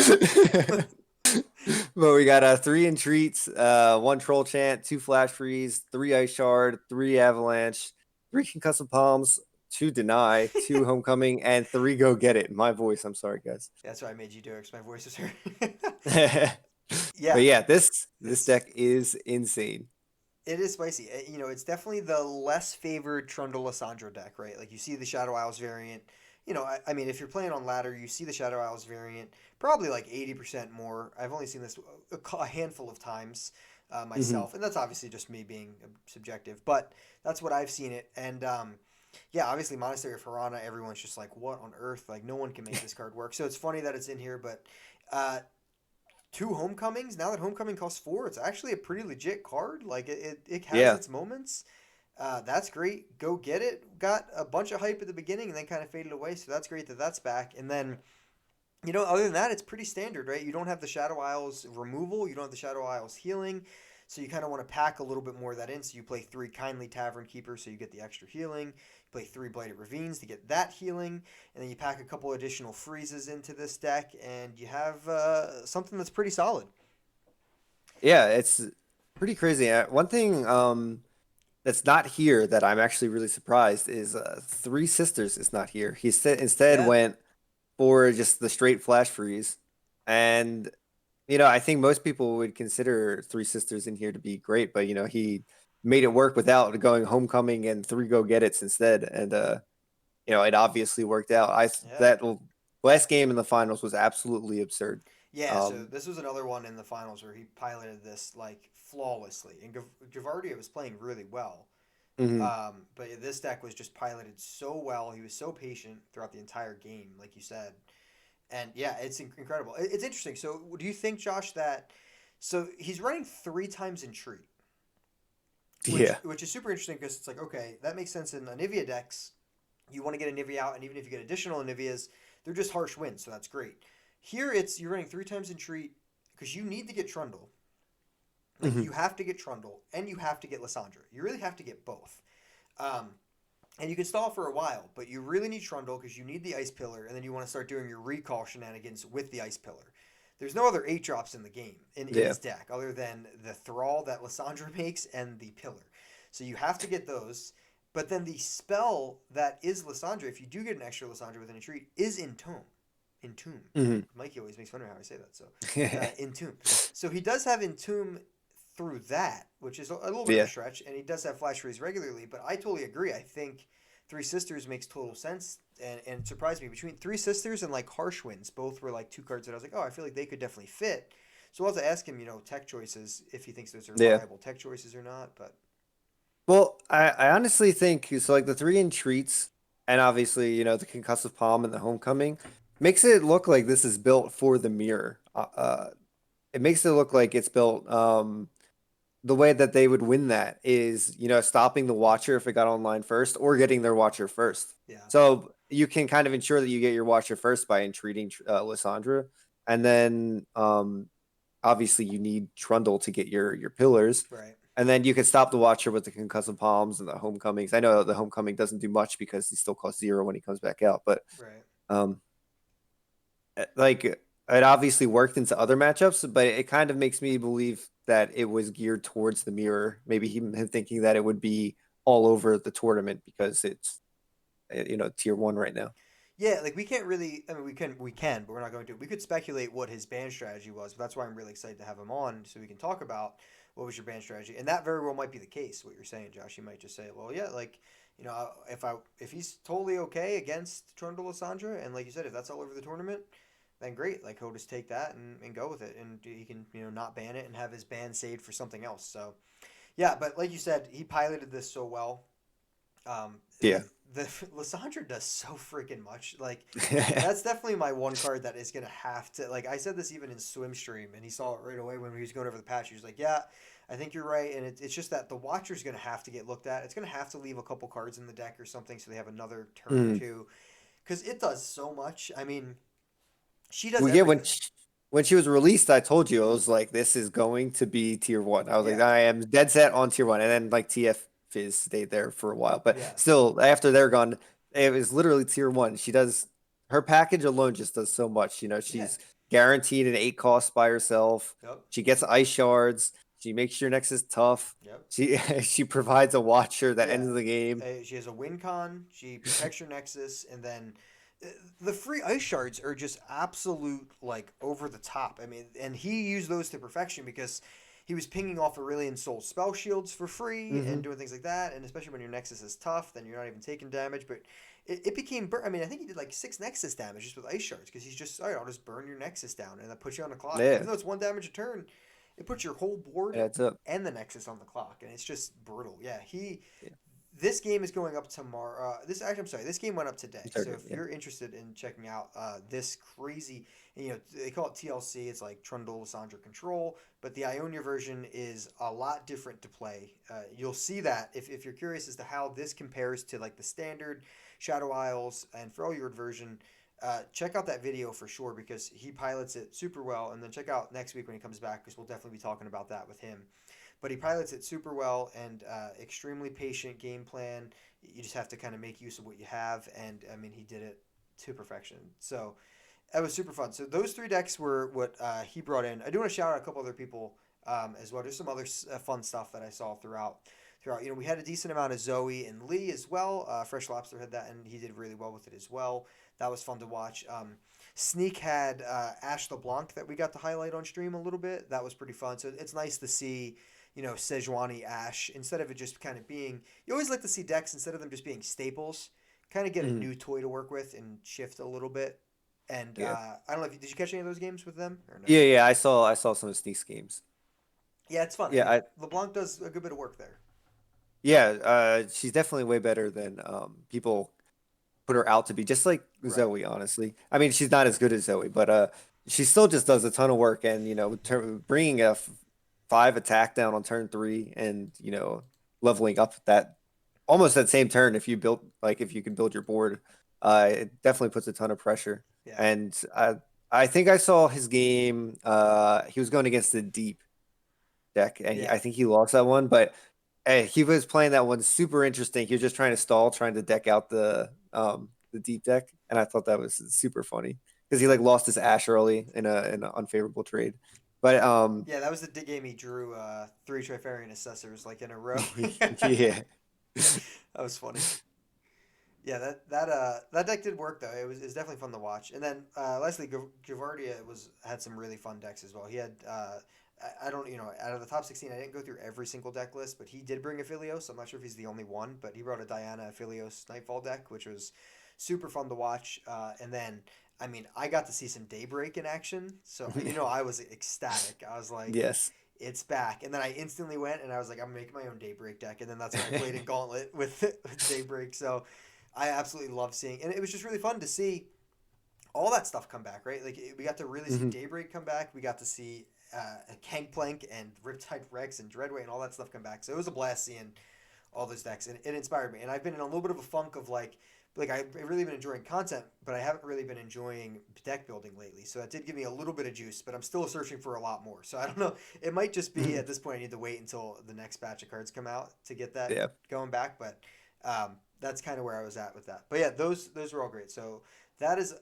But we got 3 Entreats, 1 Troll Chant, 2 Flash Freeze, 3 Ice Shard, 3 Avalanche, 3 Concussive Palms, 2 Deny, 2 Homecoming, and 3 Go Get It. My voice, I'm sorry, guys. That's why I made you do it, because my voice is hurt. But Yeah, yeah, this it's deck is insane. it is spicy. You know, it's definitely the less favored Trundle Lysandra deck, right? Like you see the Shadow Isles variant. You know, I mean, if you're playing on ladder, you see the Shadow Isles variant probably like 80% more. I've only seen this a handful of times Hmm. myself, and that's obviously just me being subjective, but that's what I've seen it. And yeah, obviously Monastery of Harana, everyone's just like, what on earth? Like, no one can make this card work. So it's funny that it's in here, but uh, 2 Homecomings. Now that Homecoming costs 4, it's actually a pretty legit card. Like it has Yeah. its moments. That's great. Go Get It. Got a bunch of hype at the beginning and then kind of faded away. So that's great that that's back. And then, you know, other than that, it's pretty standard, right? You don't have the Shadow Isles removal. You don't have the Shadow Isles healing. So you kind of want to pack a little bit more of that in. So you play 3 Kindly Tavern Keepers so you get the extra healing. You play 3 Blighted Ravines to get that healing. And then you pack a couple additional freezes into this deck. And you have something that's pretty solid. Yeah, it's pretty crazy. One thing that's not here that I'm actually really surprised is Three Sisters is not here. Instead Yeah. went for just the straight flash freeze. And I think most people would consider Three Sisters in here to be great, but he made it work without going Homecoming and 3 Go Get It's instead. And it obviously worked out. Yeah. That last game in the finals was absolutely absurd. Yeah, so Um, this was another one in the finals where he piloted this like flawlessly, and Gavardia was playing really well. mhm. But this deck was just piloted so well. He was so patient throughout the entire game, like you said, and yeah, it's incredible. It's interesting. So, do you think, Josh, that so he's running 3 times in treat, Yeah. which is super interesting because it's like okay, that makes sense in Anivia decks. You want to get Anivia out, and even if you get additional Anivias, they're just harsh wins, so that's great. Here, it's you're running 3 times in treat because you need to get Trundle. Like Mhm. you have to get Trundle and you have to get Lysandra. You really have to get both. Um, and you can stall for a while, but you really need Trundle because you need the Ice Pillar, and then you want to start doing your recall shenanigans with the Ice Pillar. There's no other 8 drops in the game in Yeah. his deck other than the Thrall that Lysandra makes and the Pillar. So you have to get those. But then the spell that is Lysandra, if you do get an extra Lysandra with an retreat, is Entomb. Entomb. Mhm. Mikey always makes fun of how I say that. So Entomb. So he does have Entomb through that, which is a little bit of a Yeah. stretch, and he does have Flash Freeze regularly. But I totally agree. I think Three Sisters makes total sense, and it surprised me between Three Sisters and like Harsh Winds. Both were like 2 cards that I was like, oh, I feel like they could definitely fit. So I'll have to ask him, tech choices if he thinks those are Yeah. viable tech choices or not. But Well, I honestly think so. Like the 3 Entreats, and obviously, the concussive palm and the homecoming makes it look like this is built for the mirror. It makes it look like it's built. The way that they would win that is, stopping the watcher if it got online first, or getting their watcher first. yeah, So you can kind of ensure that you get your watcher first by entreating Lysandra, and then obviously you need Trundle to get your pillars. right, And then you can stop the Watcher with the concussive palms and the homecomings. I know the homecoming doesn't do much because he still costs 0 when he comes back out, but right. um, like it obviously worked into other matchups, but it kind of makes me believe that it was geared towards the mirror. Maybe him thinking that it would be all over the tournament because it's tier 1 right now. Yeah, like we can't really. I mean, we can, but we're not going to. We could speculate what his ban strategy was, but that's why I'm really excited to have him on so we can talk about what was your ban strategy? And that very well might be the case. What you're saying, Josh, you might just say, well, yeah, like if he's totally okay against Trundle Lysandra, and like you said, if that's all over the tournament, then great. Like he'll just take that and go with it, and he can not ban it and have his ban saved for something else. So yeah, but like you said, he piloted this so well. Yeah. The Lysandra does so freaking much. Like that's definitely my one card that is gonna have to. Like I said this even in swim stream, and he saw it right away when he was going over the patch. He was like, "Yeah, I think you're right." And it's just that the Watcher's gonna have to get looked at. It's gonna have to leave a couple cards in the deck or something, so they have another turn or Mm. two, because it does so much. I mean, she does Well, yeah, everything. when she was released, I told you I was like, this is going to be tier one. I was like, Yeah, I am dead set on tier one, and then like TF Fizz stayed there for a while, but yeah, still, after they're gone, it was literally tier one. She does her package alone just does so much. yeah. She's guaranteed an 8 cost by herself. Yep, She gets ice shards. She makes your Nexus tough. yep. She provides a watcher that Yeah, ends the game. she has a win con. She protects your nexus, and then the free ice shards are just absolute like over the top. I mean, and he used those to perfection because he was pinging off Aurelion Soul spell shields for free and Hmm. doing things like that. And especially when your nexus is tough, then you're not even taking damage. But it became I mean, I think he did like 6 nexus damage just with ice shards because he's just all right. I'll just burn your nexus down and that puts you on the clock. Yeah, Even though it's 1 damage a turn, it puts your whole board it adds up. and the Nexus on the clock, and it's just brutal. Yeah, he. Yeah, This game is going up tomorrow. This actually, I'm sorry. This game went up today. So target. if Yeah. you're interested in checking out this crazy, they call it TLC. It's like Trundle Lysandra Control, but the Ionia version is a lot different to play. You'll see that if you're curious as to how this compares to like the standard Shadow Isles and Freljord version. Check out that video for sure because he pilots it super well. And then check out next week when he comes back because we'll definitely be talking about that with him. But he pilots it super well and extremely patient game plan. You just have to kind of make use of what you have. And I mean, he did it to perfection. So that was super fun. So those 3 decks were what he brought in. I do want to shout out a couple other people as well. There's some other fun stuff that I saw throughout. We had a decent amount of Zoe and Lee as well. Fresh Lobster had that, and he did really well with it as well. That was fun to watch. Sneak had Ash LeBlanc that we got to highlight on stream a little bit. That was pretty fun. So it's nice to see, Sejuani Ash instead of it just kind of being. You always like to see decks instead of them just being staples, kind of get a Hmm. new toy to work with and shift a little bit. And Yeah. I don't know if did you catch any of those games with them or no? Yeah. I saw some of Sneak's games. Yeah, it's fun. I Yeah, mean, I LeBlanc does a good bit of work there. yeah, she's definitely way better than people put her out to be. Just like Right. Zoe, honestly. I mean, she's not as good as Zoe, but she still just does a ton of work. And bringing a 5 attack down on turn 3, and leveling up that almost that same turn if you can build your board, it definitely puts a ton of pressure. Yeah. And I think I saw his game. He was going against the deep deck, and Yeah. I think he lost that one. But he was playing that one super interesting. He was just trying to stall, trying to deck out the deep deck, and I thought that was super funny because he like lost his Ash early in an unfavorable trade. But Yeah, that was the game he drew 3 Trifarian Assessors like in a row. yeah, That was funny. Yeah, that deck did work though. It was definitely fun to watch. And then lastly, Gavardia had some really fun decks as well. He had I don't out of the top 16, I didn't go through every single deck list, but he did bring Aphelios. I'm not sure if he's the only one, but he brought a Diana Aphelios Nightfall deck, which was super fun to watch. And then I mean, I got to see some Daybreak in action, so I was ecstatic. I was like, yes, it's back. And then I instantly went and I was like, I'm making my own Daybreak deck. And then that's when I played in Gauntlet with Daybreak. So I absolutely love seeing, and it was just really fun to see all that stuff come back, right? Like we got to really see Mhm. Daybreak come back. We got to see Gangplank and Riptide Rex and Dreadway and all that stuff come back. So it was a blast seeing all those decks, and it inspired me. And I've been in a little bit of a funk of like I've really been enjoying content, but I haven't really been enjoying deck building lately. So that did give me a little bit of juice, but I'm still searching for a lot more. So I don't know. It might just be at this point I need to wait until the next batch of cards come out to get that yeah. going back. But that's kind of where I was at with that. But yeah, those were all great. So that is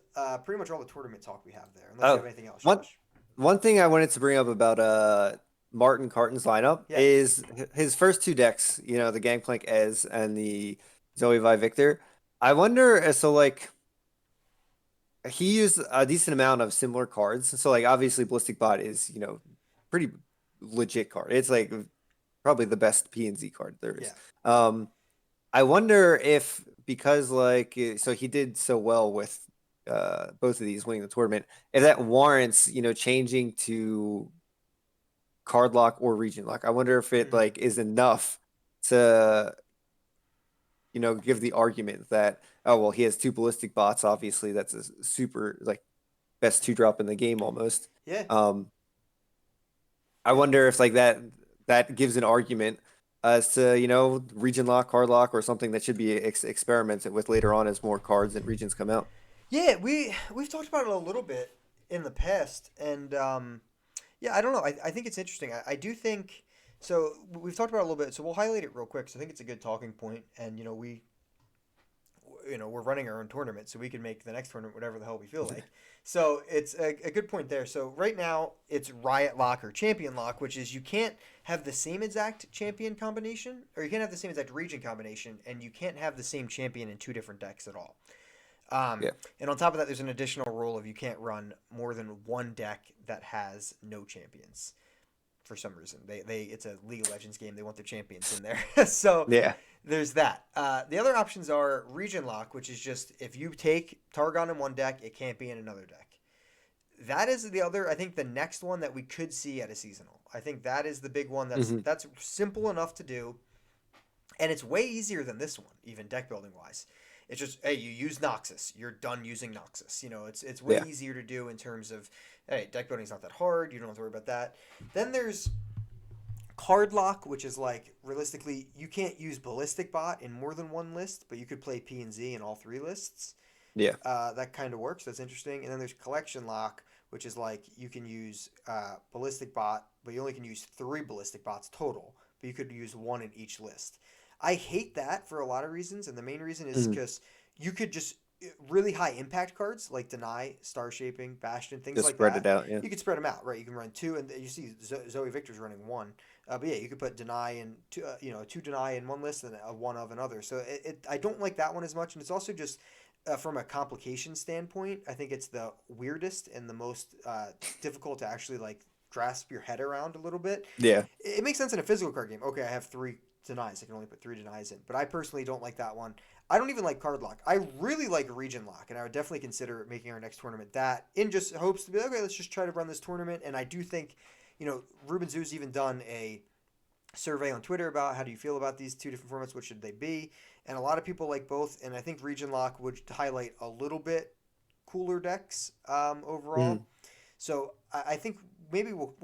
pretty much all the tournament talk we have there. Unless you Oh, have anything else, one Josh. one thing I wanted to bring up about Martin Carton's lineup Yeah. is his first 2 decks. The Gangplank Ez and the Zoe Vi Victor. I wonder, so like he used a decent amount of similar cards. So like obviously Ballistic Bot is pretty legit card. It's like probably the best PNZ card there is. Yeah. I wonder if because like so he did so well with both of these winning the tournament, if that warrants, changing to card lock or region lock. I wonder if it Hmm. like is enough to give the argument that, oh well, he has two ballistic bots, obviously that's a super like best two drop in the game almost. Yeah. um I Yeah. wonder if like that gives an argument as to, region lock, card lock, or something that should be experimented with later on as more cards and regions come out. Yeah, we've talked about it a little bit in the past, and yeah, I don't know. I think it's interesting. I do think so. We've talked about it a little bit, so we'll highlight it real quick. So I think it's a good talking point, and we're running our own tournament, so we can make the next tournament whatever the hell we feel like. So it's a good point there. So right now it's Riot Lock or Champion Lock, which is you can't have the same exact champion combination, or you can't have the same exact region combination, and you can't have the same champion in two different decks at all. Um, Yeah. and on top of that, there's an additional rule of you can't run more than one deck that has no champions for some reason. They it's a League of Legends game. They want their champions in there. So Yeah. there's that. The other options are region lock, which is just if you take Targon in one deck, it can't be in another deck. That is the other. I think the next one that we could see at a seasonal. I think that is the big one. Hmm. That's simple enough to do, and it's way easier than this one, even deck building wise. It's just hey, you use Noxus, you're done using Noxus. It's way Yeah. easier to do in terms of hey, deck building's not that hard. You don't have to worry about that. Then there's card lock, which is like realistically you can't use ballistic bot in more than one list, but you could play P and Z in all three lists. Yeah. That kind of works. That's interesting. And then there's collection lock, which is like you can use ballistic bot, but you only can use three ballistic bots total, but you could use one in each list. I hate that for a lot of reasons, and the main reason is Hmm. because you could just really high impact cards like Deny, Star Shaping, Bastion, things Just like spread it that. out. Yeah. You could spread them out, right? You can run two, and you see Zoe Victor's running one. But yeah, you could put Deny and two, two Deny in one list and a one of another. So I don't like that one as much, and it's also just from a complication standpoint, I think it's the weirdest and the most difficult to actually like grasp your head around a little bit. Yeah. It makes sense in a physical card game. Okay, I have three denies. I can only put three denies in. But I personally don't like that one. I don't even like card lock. I really like region lock, and I would definitely consider making our next tournament that in just hopes to be okay. Let's just try to run this tournament. And I do think, Ruben Zoo's even done a survey on Twitter about how do you feel about these two different formats? What should they be? And a lot of people like both. And I think region lock would highlight a little bit cooler decks overall. Mhm. So I think maybe we'll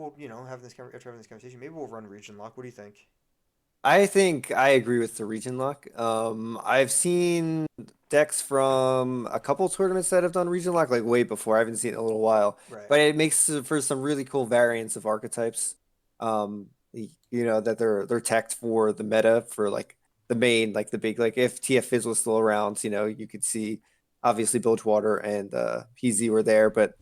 have this after having this conversation. Maybe we'll run region lock. What do you think? I think I agree with the region lock. I've seen decks from a couple tournaments that have done region lock like way before. I haven't seen it in a little while, Right. but it makes for some really cool variants of archetypes. That they're teched for the meta for like the main, like the big, like if TF Fizz was still around, you could see obviously Bilgewater and PZ were there, but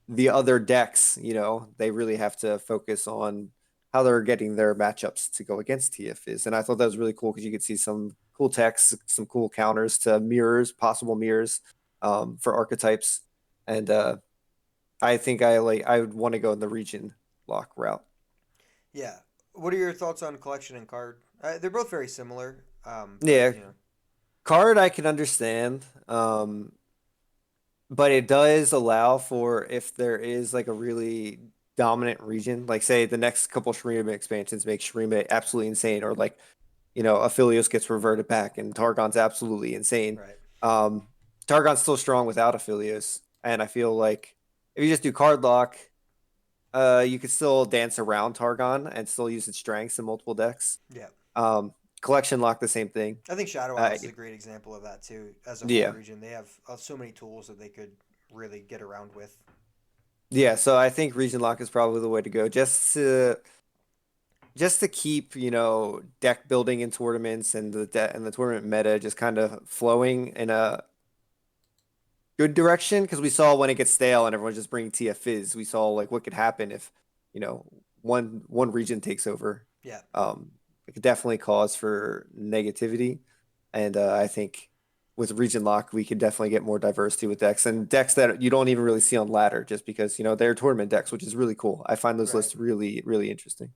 the other decks, they really have to focus on how they're getting their matchups to go against TFs. And I thought that was really cool because you could see some cool techs, some cool counters to mirrors, possible mirrors for archetypes. And I think I would want to go in the region lock route. Yeah. What are your thoughts on collection and card? They're both very similar. But Yeah, card I can understand. But it does allow for if there is like a really dominant region, like say the next couple Shurima expansions make Shurima absolutely insane, or like Aphelios gets reverted back and Targon's absolutely insane. right. Um, Targon's still strong without Aphelios, and I feel like if you just do card lock, you could still dance around Targon and still use its strengths in multiple decks. Yeah. Um, Collection lock, the same thing. I think Shadow Uh, Isles is a great example of that too. As a whole yeah, region, they have so many tools that they could really get around with. yeah. So I think region lock is probably the way to go, just to keep deck building in tournaments and the tournament meta just kind of flowing in a good direction, because we saw when it gets stale and everyone's just bringing TF Fizz, we saw like what could happen if you know one region takes over. Yeah. It could definitely cause for negativity, and I think with region lock, we could definitely get more diversity with decks and decks that you don't even really see on ladder, just because they're tournament decks, which is really cool. I find those Right. lists really really interesting.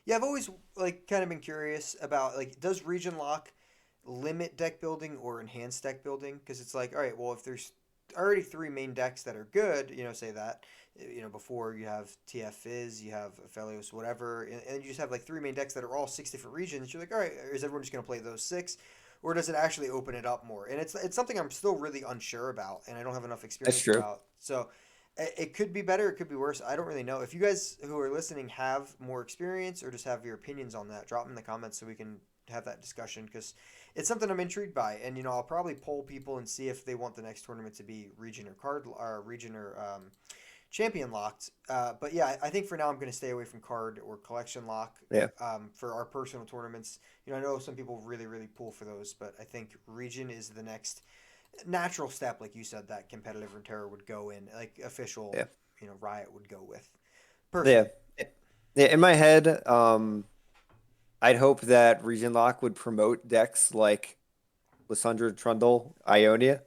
Yeah, I've always like kind of been curious about like does region lock limit deck building or enhance deck building? Because it's like, all right, well, if there's already three main decks that are good, say that, before you have TF Fizz, you have Aphelios, whatever, and you just have like three main decks that are all six different regions. You're like, all right, is everyone just gonna play those six? Or does it actually open it up more? And it's something I'm still really unsure about, and I don't have enough That's experience true. about. So it could be better, it could be worse. I don't really know. If you guys who are listening have more experience or just have your opinions on that, drop them in the comments so we can have that discussion because it's something I'm intrigued by. And I'll probably poll people and see if they want the next tournament to be region or champion locked. But yeah, I think for now I'm going to stay away from card or collection lock Yeah, for our personal tournaments. I know some people really really pull for those, but I think region is the next natural step, like you said, that competitive Runeterra would go in, like official, yeah, Riot would go with. yeah, Personally, yeah. In my head, I'd hope that region lock would promote decks like Lysandra Trundle, Ionia.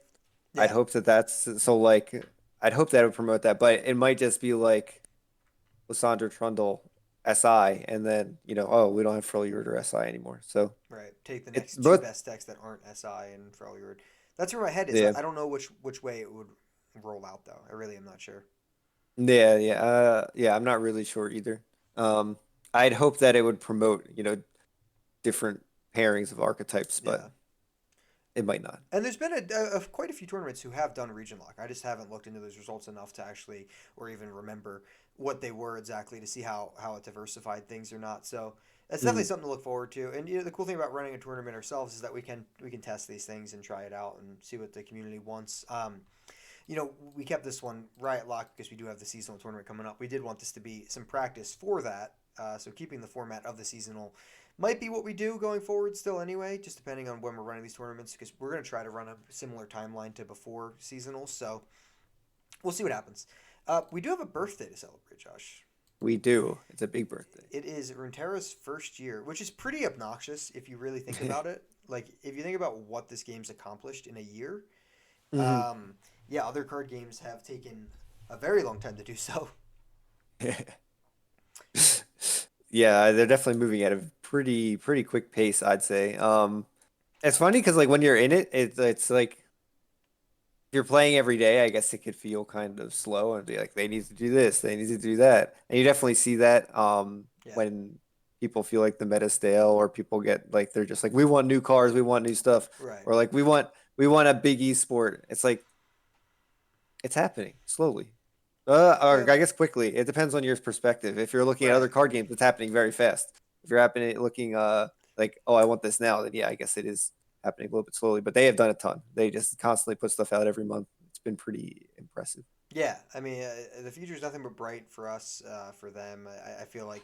I'd yeah, hope that that's so like I'd hope that would promote that, but it might just be like Lysandra Trundle SI, and then oh, we don't have Freljord or SI anymore. So right. Take the it's next two but best decks that aren't SI and Freljord. That's where my head is. yeah, I don't know which way it would roll out though. I really am not sure. yeah. I'm not really sure either. Um, I'd hope that it would promote different pairings of archetypes, but Yeah. it might not. And there's been quite a few tournaments who have done region lock. I just haven't looked into those results enough to actually, or even remember what they were exactly to see how it diversified things or not. So it's definitely Mhm. something to look forward to. And the cool thing about running a tournament ourselves is that we can test these things and try it out and see what the community wants. We kept this one Riot Lock because we do have the seasonal tournament coming up. We did want this to be some practice for that. So keeping the format of the seasonal might be what we do going forward still anyway, just depending on when we're running these tournaments because we're going to try to run a similar timeline to before seasonal. So we'll see what happens. We do have a birthday to celebrate, Josh. We do. It's a big birthday. It is Runeterra's first year, which is pretty obnoxious if you really think about it. Like, if you think about what this game's accomplished in a year, Mhm. um, yeah, other card games have taken a very long time to do so. Yeah, they're definitely moving at a pretty quick pace, I'd say. It's funny because like when you're in it, it's like if you're playing every day, I guess it could feel kind of slow and be like they need to do this, they need to do that. And you definitely see that Yeah, when people feel like the meta stale or people get like they're just like we want new cars, we want new stuff, right. or like we want a big esport. It's like it's happening slowly. Or Yeah, I guess quickly. It depends on your perspective. If you're looking at other right. card games, it's happening very fast. If you're looking like, oh, I want this now, then yeah, I guess it is happening a little bit slowly. But they have done a ton. They just constantly put stuff out every month. It's been pretty impressive. Yeah, I mean, the future's nothing but bright for us, for them. I feel like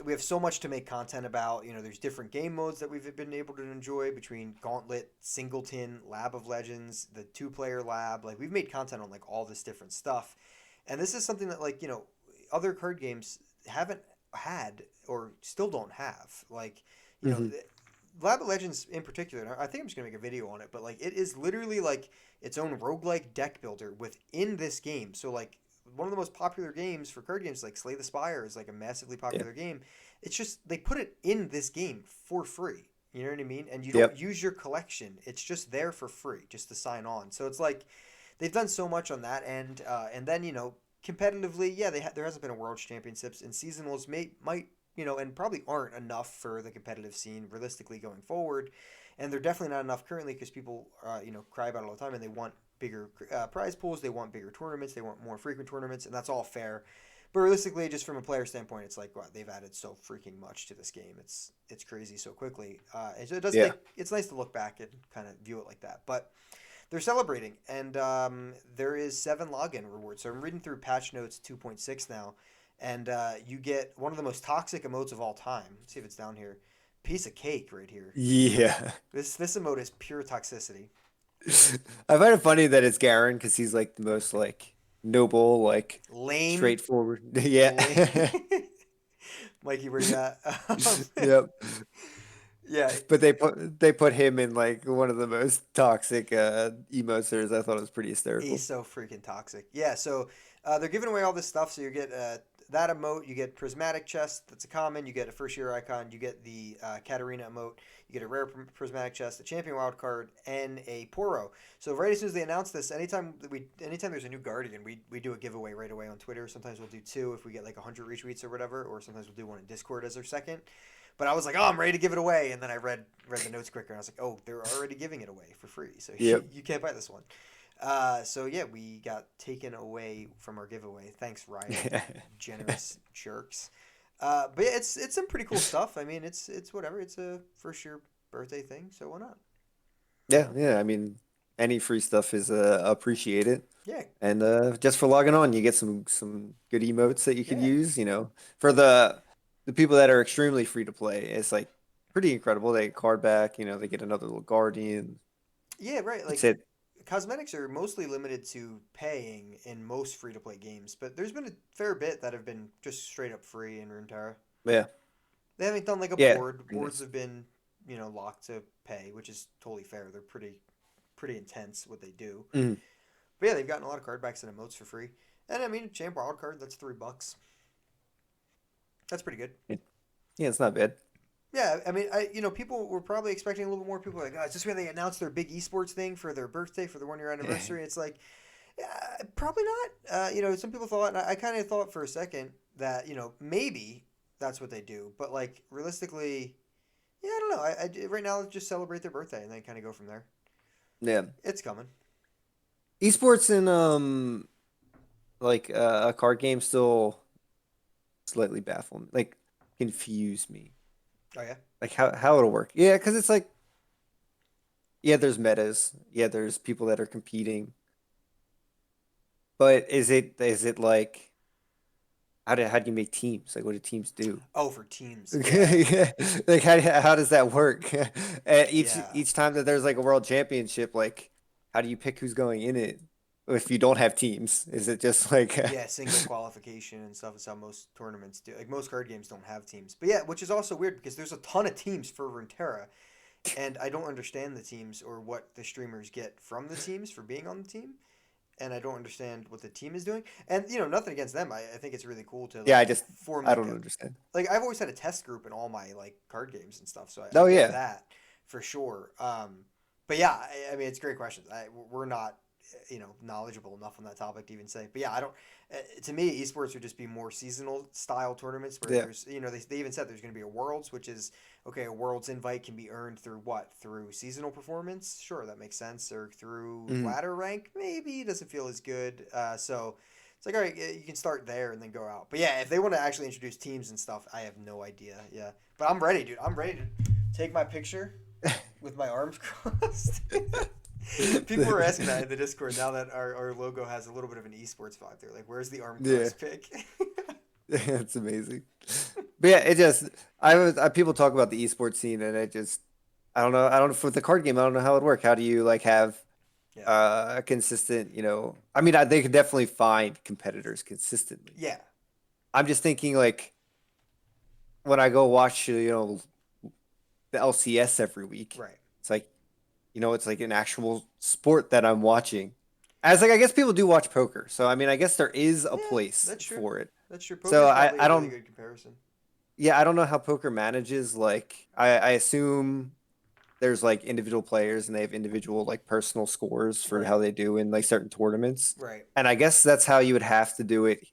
we have so much to make content about. There's different game modes that we've been able to enjoy between Gauntlet, Singleton, Lab of Legends, the two-player lab. Like we've made content on like all this different stuff, and this is something that like other card games haven't had or still don't have. Like you know. Hmm. Lab of Legends in particular, and I think I'm just gonna make a video on it, but like it is literally like its own roguelike deck builder within this game. So like one of the most popular games for card games like Slay the Spire is like a massively Yeah. popular game. It's just they put it in this game for free. You know what I mean? And you don't Yep. use your collection. It's just there for free, just to sign on. So it's like they've done so much on that end, and then competitively, yeah, there hasn't been a World Championships and seasonals might and probably aren't enough for the competitive scene realistically going forward, and they're definitely not enough currently because people cry about it all the time and they want bigger prize pools, they want bigger tournaments, they want more frequent tournaments, and that's all fair. But realistically, just from a player standpoint, it's like wow, they've added so freaking much to this game. It's crazy so quickly. It does Yeah. take. It's nice to look back and kind of view it like that. But they're celebrating, and there is 7 login rewards. So I'm reading through patch notes 2.6 now, and you get one of the most toxic emotes of all time. Let's see if it's down here. Piece of cake right here. Yeah. This emote is pure toxicity. I find it funny that it's Garen because he's like the most like noble, like Lame, straightforward. Yeah. lame. Mikey, where you at? Yep. Yeah, But they put him in like one of the most toxic emotes there is. I thought it was pretty he's hysterical. so freaking toxic. Yeah, so they're giving away all this stuff. So you get that emote, you get prismatic chest. That's a common. You get a first year icon. You get the Katarina emote. You get a rare prismatic chest, a champion wild card, and a Poro. So right as soon as they announce this, anytime there's a new Guardian, we do a giveaway right away on Twitter. Sometimes we'll do two if we get like 100 retweets or whatever, or sometimes we'll do one in Discord as our second. But I was like, oh, I'm ready to give it away, and then I read the notes quicker, and I was like, oh, they're already giving it away for free, so Yep. you can't buy this one. So yeah, we got taken away from our giveaway. Thanks, Riot, generous jerks. But yeah, it's some pretty cool stuff. I mean, it's whatever. It's a first year birthday thing, so why not? Yeah, yeah. I mean, any free stuff is appreciated. Yeah, And just for logging on, you get some good emotes that you could yeah, use. For the people that are extremely free to play, it's like pretty incredible. They get card back. They get another little guardian. yeah. Right. It's Like it. cosmetics are mostly limited to paying in most free to play games, but there's been a fair bit that have been just straight up free in Runeterra. Yeah, They haven't done like a yeah. board. Pretty Boards nice. have been, locked to pay, which is totally fair. They're pretty intense what they do. Mhm. But yeah, they've gotten a lot of card backs and emotes for free. And I mean, champ wild card, that's $3. That's pretty good. Yeah, it's not bad. Yeah, I mean, people were probably expecting a little bit more. People were like, oh, is this where they announced their big esports thing for their birthday for their 1 year anniversary? It's like, probably not. Some people thought, and I kind of thought for a second that maybe that's what they do. But like realistically, yeah, I don't know. Right now just celebrate their birthday and then kind of go from there. Yeah, It's coming. esports in like a card game still slightly baffle me, like confuse me, Oh yeah. like how it'll work. Yeah, because it's like yeah, there's metas. Yeah, there's people that are competing. But is it like how do you make teams? Like what do teams do? Oh, for teams. Yeah. Yeah. Like how does that work? And each Yeah. each time that there's like a world championship, like how do you pick who's going in it if you don't have teams? Is it just like Yeah, single qualification and stuff is how most tournaments do. Like most card games don't have teams. But yeah, which is also weird because there's a ton of teams for Runeterra, and I don't understand the teams or what the streamers get from the teams for being on the team. And I don't understand what the team is doing. And nothing against them. I think it's really cool to yeah, like form I like don't a understand. like I've always had a test group in all my like card games and stuff, so I Oh get yeah. that for sure. But yeah, I mean it's great questions. We're not knowledgeable enough on that topic to even say. But yeah, I don't. To me, esports would just be more seasonal style tournaments where Yeah. there's they even said there's going to be a worlds, which is okay. A worlds invite can be earned through what? Through seasonal performance. Sure, that makes sense. Or through Mhm. ladder rank, maybe doesn't feel as good. So it's like all right, you can start there and then go out. But yeah, if they want to actually introduce teams and stuff, I have no idea. Yeah, but I'm ready, dude. I'm ready to take my picture with my arms crossed. People were asking that in the Discord now that our logo has a little bit of an esports vibe. They're like, "Where's the arm Yeah. cross pick?" It's amazing. But yeah, it just people talk about the esports scene and it just I don't know for the card game, I don't know how it would work. How do you like have Yeah, a consistent, I mean they could definitely find competitors consistently. yeah, I'm just thinking like when I go watch, the LCS every week, right. it's like, it's like an actual sport that I'm watching. As like I guess people do watch poker. So I mean, I guess there is a Yeah, place that's true. for it. That's true. So Poker's I probably a I really don't good comparison. yeah, I don't know how poker manages like I assume there's like individual players and they have individual like personal scores for Right, how they do in like certain tournaments. right, And I guess that's how you would have to do it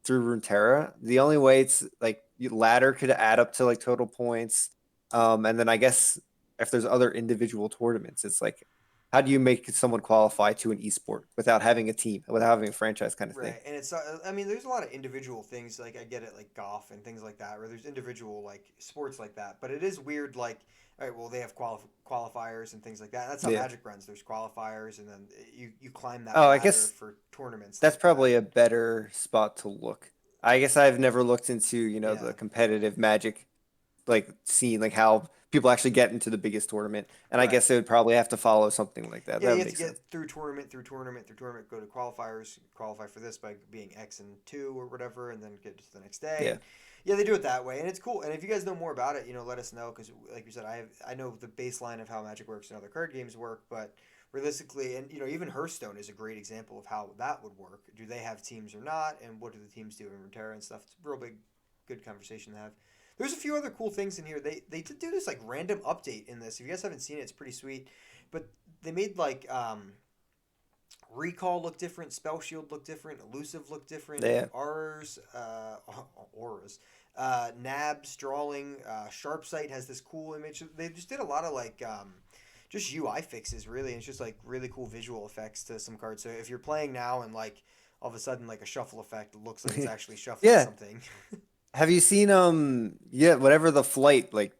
through Runeterra. The only way it's like ladder could add up to like total points. And then I guess if there's other individual tournaments, it's like how do you make someone qualify to an esport without having a team, without having a franchise kind of thing? right. And it's I mean, there's a lot of individual things like I get it, like golf and things like that, where there's individual like sports like that. But it is weird, like. All right, well, they have qualifiers and things like that. That's how Yeah. Magic runs. There's qualifiers, and then you climb that Oh, I ladder guess for tournaments that's like that. probably a better spot to look. I guess I've never looked into, Yeah, the competitive Magic like scene, like how people actually get into the biggest tournament. And I right. guess it would probably have to follow something like that. Yeah, That you would have to make sense. get through tournament, through tournament, through tournament, go to qualifiers, qualify for this by being X and two or whatever, and then get to the next day. Yeah. And Yeah, they do it that way, and it's cool. And if you guys know more about it, let us know because, like you said, I know the baseline of how Magic works and other card games work, but realistically, and even Hearthstone is a great example of how that would work. Do they have teams or not, and what do the teams do in Runeterra and stuff? It's a real big, good conversation to have. There's a few other cool things in here. They did do this like random update in this. If you guys haven't seen it, it's pretty sweet. But they made like Recall look different, Spell Shield look different, Elusive look different, Yeah. Auras, Nabs, Drawing, Sharp Sight has this cool image. They just did a lot of like just UI fixes really, and it's just like really cool visual effects to some cards. So if you're playing now and like all of a sudden like a shuffle effect looks like it's actually shuffling Yeah. something. Have you seen whatever the flight like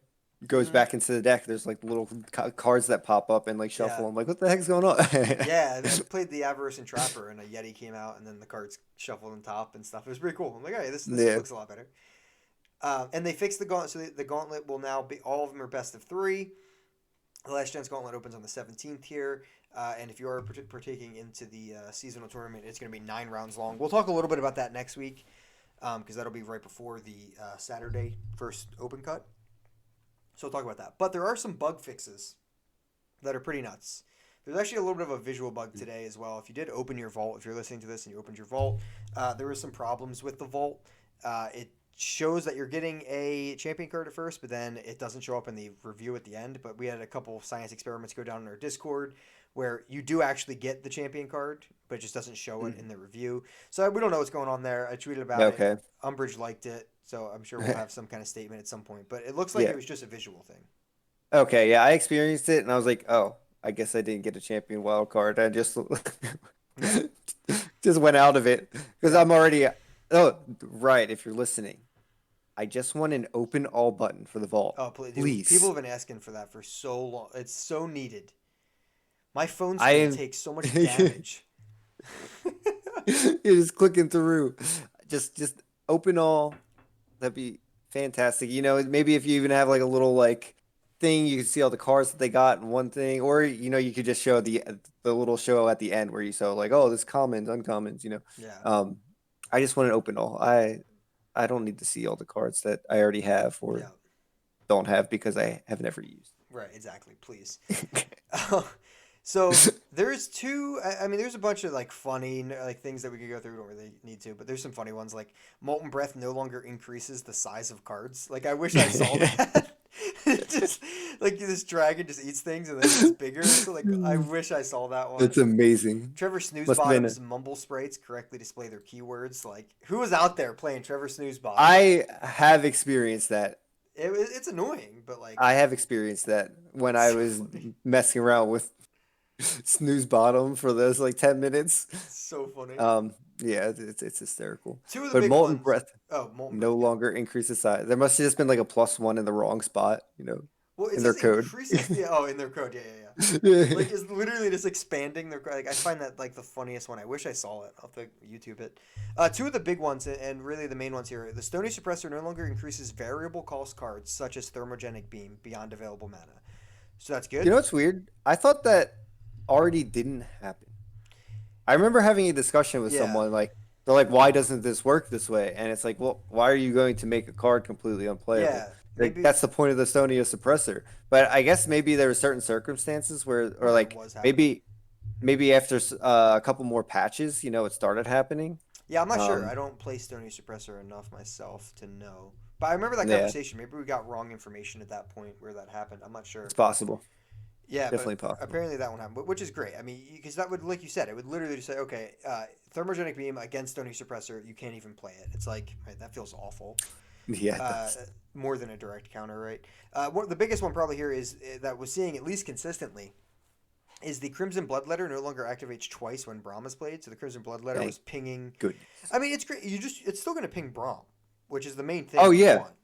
goes Mhm. back into the deck? There's like little cards that pop up and like Yeah. shuffle. I'm like, what the heck's going on? Yeah, I played the Avarice and Trapper, and a Yeti came out, and then the cards shuffled on top and stuff. It was pretty cool. I'm like, hey, this Yeah. looks a lot better. And they fixed the gauntlet, so the gauntlet will now be all of them are best of three. The Last Chance Gauntlet opens on the 17th here, and if you are partaking into the seasonal tournament, it's going to be 9 rounds long. We'll talk a little bit about that next week, because that'll be right before the Saturday first open cut. So we'll talk about that. But there are some bug fixes that are pretty nuts. There's actually a little bit of a visual bug today as well. If you did open your vault, if you're listening to this and you opened your vault, there were some problems with the vault. It shows that you're getting a champion card at first, but then it doesn't show up in the review at the end. But we had a couple science experiments go down in our Discord where you do actually get the champion card, but it just doesn't show it in the review. So we don't know what's going on there. I tweeted about it. Okay. Umbridge liked it, so I'm sure we'll have some kind of statement at some point. But it looks like Yeah. it was just a visual thing. Okay. Yeah. I experienced it and I was like, oh, I guess I didn't get a champion wild card. I just Yeah. just went out of it because Yeah. I'm already. Oh, right. If you're listening, I just want an open all button for the vault. Oh, please, dude, Please. people have been asking for that for so long. It's so needed. My phone I screen am. takes so much damage. It is clicking through. Just open all. That'd be fantastic. Maybe if you even have like a little like thing, you can see all the cards that they got in one thing, or you could just show the little show at the end where you saw like, oh, this commons, uncommons. Yeah. I just want an open all. I don't need to see all the cards that I already have or Yeah. don't have because I have never used. Right. Exactly. Please. So there's two. I mean, there's a bunch of like funny like things that we could go through. We don't really need to, but there's some funny ones. Like Molten Breath no longer increases the size of cards. Like I wish I saw that. It just like this dragon just eats things and then it's bigger. So like I wish I saw that one. That's amazing. Trevor Must have been Snoozebottom's mumble sprites correctly display their keywords. Like who was out there playing Trevor Snoozebottom? I have experienced that. It's annoying, but like I have experienced that when it's I so was funny. messing around with snooze bottom for those like 10 minutes. It's so funny. Yeah, it's hysterical. Two of the But big molten ones. breath Oh, Molten no Breath, yeah. longer increases size. There must have just been like a +1 in the wrong spot, Well, it in their says code. increases the in their code, yeah. Like it's literally just expanding their code. Like I find that like the funniest one. I wish I saw it. I'll have to YouTube it. Two of the big ones and really the main ones here. The Stony Suppressor no longer increases variable cost cards such as Thermogenic Beam beyond available mana. So that's You good. know what's weird? I thought that already didn't happen. I remember having a discussion with Yeah, someone like they're like, why doesn't this work this way? And it's like, well, why are you going to make a card completely unplayable? yeah. Like Maybe that's the point of the Sonia suppressor. But I guess maybe there were certain circumstances or where it like was happening. maybe after a couple more patches, it started happening. Yeah, I'm not sure. Um, I don't play Stony Suppressor enough myself to know. But I remember that yeah, conversation. Maybe we got wrong information at that point where that happened. I'm not sure. it's possible. Yeah, but Definitely possible. apparently that one happened, which is great. I mean, because that would, like you said, it would literally just say, okay, Thermogenic Beam against Stony Suppressor, you can't even play it. It's like, right, that feels awful. Yeah, it Uh, does. More than a direct counter, right? The biggest one probably here is that was seeing at least consistently is the Crimson Bloodletter no longer activates twice when Braum is played. So the Crimson Bloodletter Thank was pinging. goodness. I mean, it's great. It's still going to ping Braum, which is the main thing Oh you yeah, want.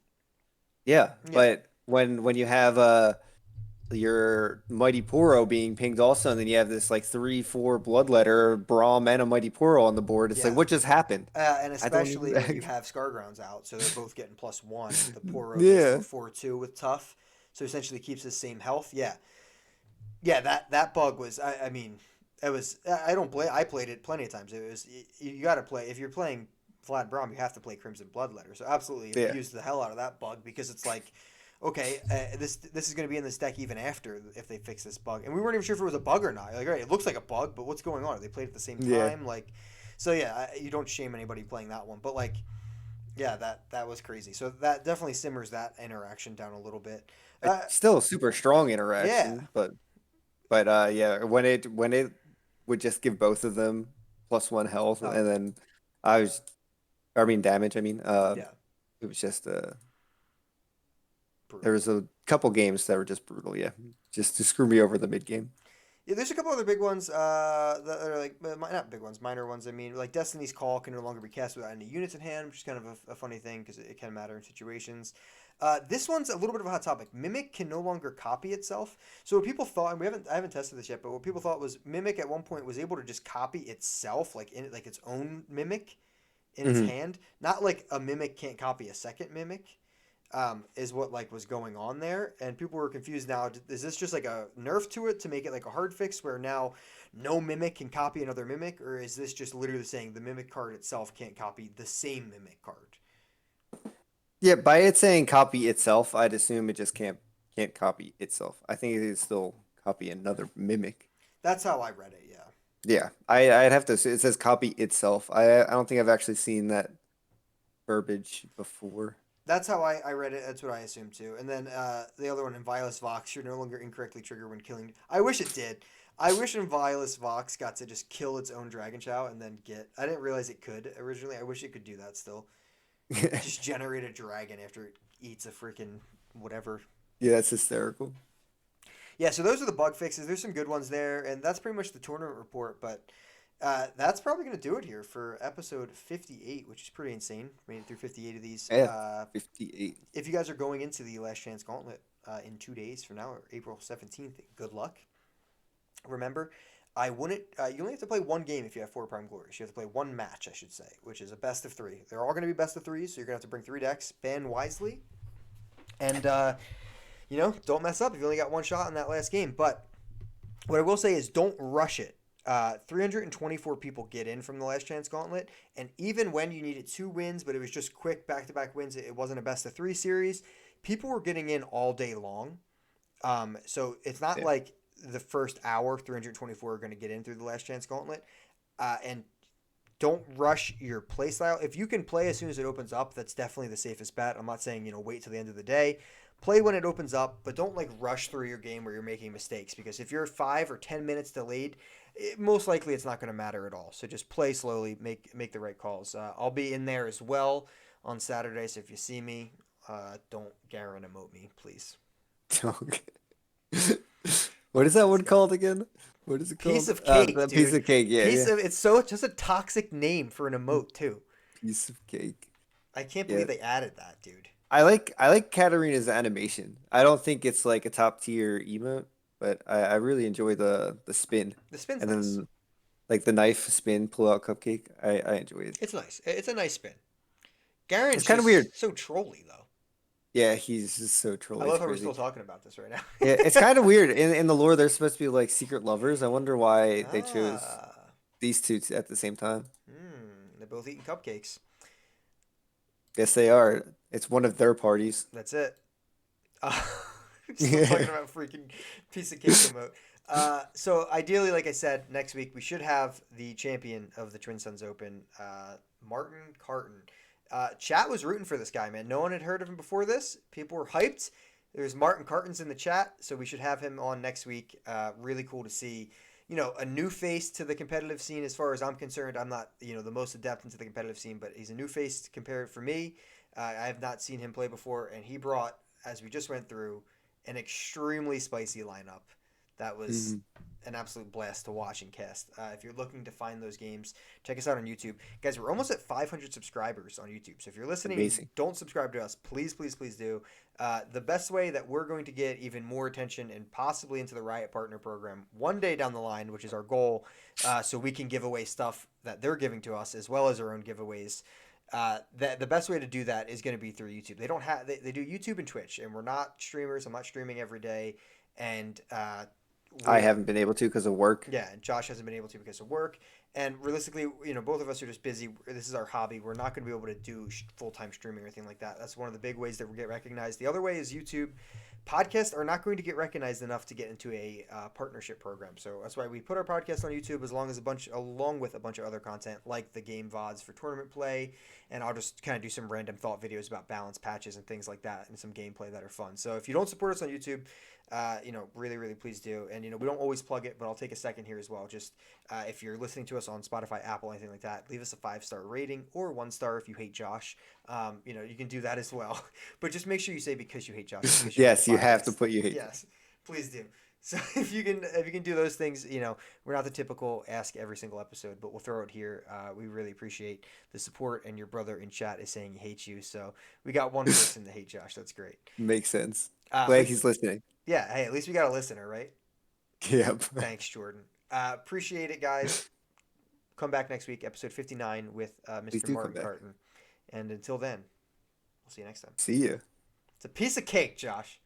yeah. Yeah, But when you have your Mighty Poro being pinged also, and then you have this like 3-4 Bloodletter, Braum, and a Mighty Poro on the board. It's like, yeah. what just happened? And I don't even. especially when you have Scargrounds out, so they're both getting +1. The Poro gets to a Yeah, 4/2 with Tough, so essentially keeps the same health. Yeah, yeah. That bug was. I mean, it was. I don't play. I played it plenty of times. It was. You got to play if you're playing Vlad Braum, you have to play Crimson Bloodletter. So absolutely Yeah. abuse the hell out of that bug because it's like, okay, this is going to be in this deck even after if they fix this bug. And we weren't even sure if it was a bug or not. Like, right, it looks like a bug, but what's going on? Are they played at the same Yeah. time? Like, so yeah, you don't shame anybody playing that one. But like, yeah, that was crazy. So that definitely simmers that interaction down a little bit. It's still a super strong Yeah. interaction, but yeah, when it would just give both of them +1 health, Oh, and then I was, I mean damage. I mean, yeah. it was just there Brutal. was a couple games that were just brutal. Yeah, just to screw me over the mid game. Yeah, there's a couple other big ones that are like not big ones, minor ones. I mean, like Destiny's Call can no longer be cast without any units in hand, which is kind of a funny thing because it can matter in situations. This one's a little bit of a hot topic. Mimic can no longer copy itself. So what people thought, and I haven't tested this yet, but what people thought was Mimic at one point was able to just copy itself, like in like its own Mimic in its Hmm. hand. Not like a Mimic can't copy a second Mimic. Is what like was going on there, and people were confused. Now, is this just like a nerf to it to make it like a hard fix where now no mimic can copy another mimic, or is this just literally saying the mimic card itself can't copy the same mimic card? Yeah, by it saying copy itself, I'd assume it just can't copy itself. I think it can still copy another mimic. That's how I read it. Yeah, Yeah, I'd have to say it says copy itself. I don't think I've actually seen that verbiage before. that's how I read it. That's what I assumed too. And then the other one, Inviolus Vox, should no longer incorrectly trigger when killing. I wish it did. I wish Inviolus Vox got to just kill its own Dragon Chow and then get. I didn't realize it could originally. I wish it could do that still. Just generate a dragon after it eats a freaking whatever. Yeah, that's hysterical. Yeah, so those are the bug fixes. There's some good ones there, and that's pretty much the tournament report. But that's probably going to do it here for episode 58, which is pretty insane. Made it through 58 of these. Yeah, 58. If you guys are going into the Last Chance Gauntlet in 2 days from now, April 17th, good luck. Remember, I wouldn't. You only have to play one game if you have 4 Prime Glories. You have to play one match, I should say, which is a best of 3. They're all going to be best of 3s, so you're going to have to bring 3 decks. Ban wisely. And don't mess up if you only got one shot in that last game. But what I will say is don't rush it. 324 people get in from the Last Chance Gauntlet, and even when you needed 2 wins, but it was just quick back-to-back wins, it wasn't a best-of-3 series, people were getting in all day long. So it's not like the first hour 324 are going to get in through the Last Chance Gauntlet. And don't rush your play style. If you can play as soon as it opens up, that's definitely the safest bet. I'm not saying, wait till the end of the day. Play when it opens up, but don't like rush through your game where you're making mistakes, because if you're 5 or 10 minutes delayed, most likely it's not going to matter at all. So just play slowly, make the right calls. I'll be in there as well on Saturday, so if you see me, don't Garen emote me, please. What is that one called again? What is it called? Piece of cake, dude. Piece of cake, yeah. It's so just a toxic name for an emote too. Piece of cake. I can't believe they added that, dude. I like Katarina's animation. I don't think it's like a top tier emote, but I really enjoy the spin. The spin's and nice. then like the knife spin, pull out cupcake. I enjoy it. It's nice. It's a nice spin. Garen's It's kind of just weird. so trolly though. Yeah, he's just so trolly. I love how we're crazy. still talking about this right now. Yeah, it's kind of weird. In the lore, they're supposed to be like secret lovers. I wonder why they chose these two at the same time. They're both eating cupcakes. Yes, they are. It's one of their parties. That's it. Still talking about freaking piece of cake emote. So ideally, like I said, next week we should have the champion of the Twin Sunz Open, Martin Carton. Chat was rooting for this guy, man. No one had heard of him before this. People were hyped. There's Martin Cartons in the chat, so we should have him on next week. Really cool to see, a new face to the competitive scene. As far as I'm concerned, I'm not, the most adept into the competitive scene, but he's a new face compared for me. I have not seen him play before, and he brought, as we just went through, an extremely spicy lineup. That was an absolute blast to watch and cast. If you're looking to find those games, check us out on YouTube. Guys, we're almost at 500 subscribers on YouTube. So if you're listening and don't subscribe to us, please, please, please do. The best way that we're going to get even more attention and possibly into the Riot Partner Program one day down the line, which is our goal, so we can give away stuff that they're giving to us as well as our own giveaways. The best way to do that is going to be through YouTube. They don't have they do YouTube and Twitch, and we're not streamers. I'm not streaming every day, and I we're haven't been able to because of work. Yeah, and Josh hasn't been able to because of work. And realistically, both of us are just busy. This is our hobby. We're not going to be able to do full time streaming or anything like that. That's one of the big ways that we get recognized. The other way is YouTube. Podcasts are not going to get recognized enough to get into a partnership program. So that's why we put our podcast on YouTube, along with a bunch of other content like the game VODs for tournament play, and I'll just kind of do some random thought videos about balance patches and things like that, and some gameplay that are fun. So if you don't support us on YouTube, really, really please do. And, we don't always plug it, but I'll take a second here as well. Just if you're listening to us on Spotify, Apple, anything like that, leave us a 5-star rating or 1 star if you hate Josh. You can do that as well. But just make sure you say because you hate Josh, because you're Yes, being you have to biased. put you hate. Yes, please do. So if you can do those things, we're not the typical ask every single episode, but we'll throw it here. We really appreciate the support, and your brother in chat is saying he hates you. So we got one person to hate Josh. That's great. Makes sense. But Glad he's listening. yeah, hey, at least we got a listener, right? Yep. Thanks, Jordan. Appreciate it, guys. Come back next week, episode 59 with Please Mr. do come Martin back. Carton. And until then, we'll see you next time. See you. It's a piece of cake, Josh.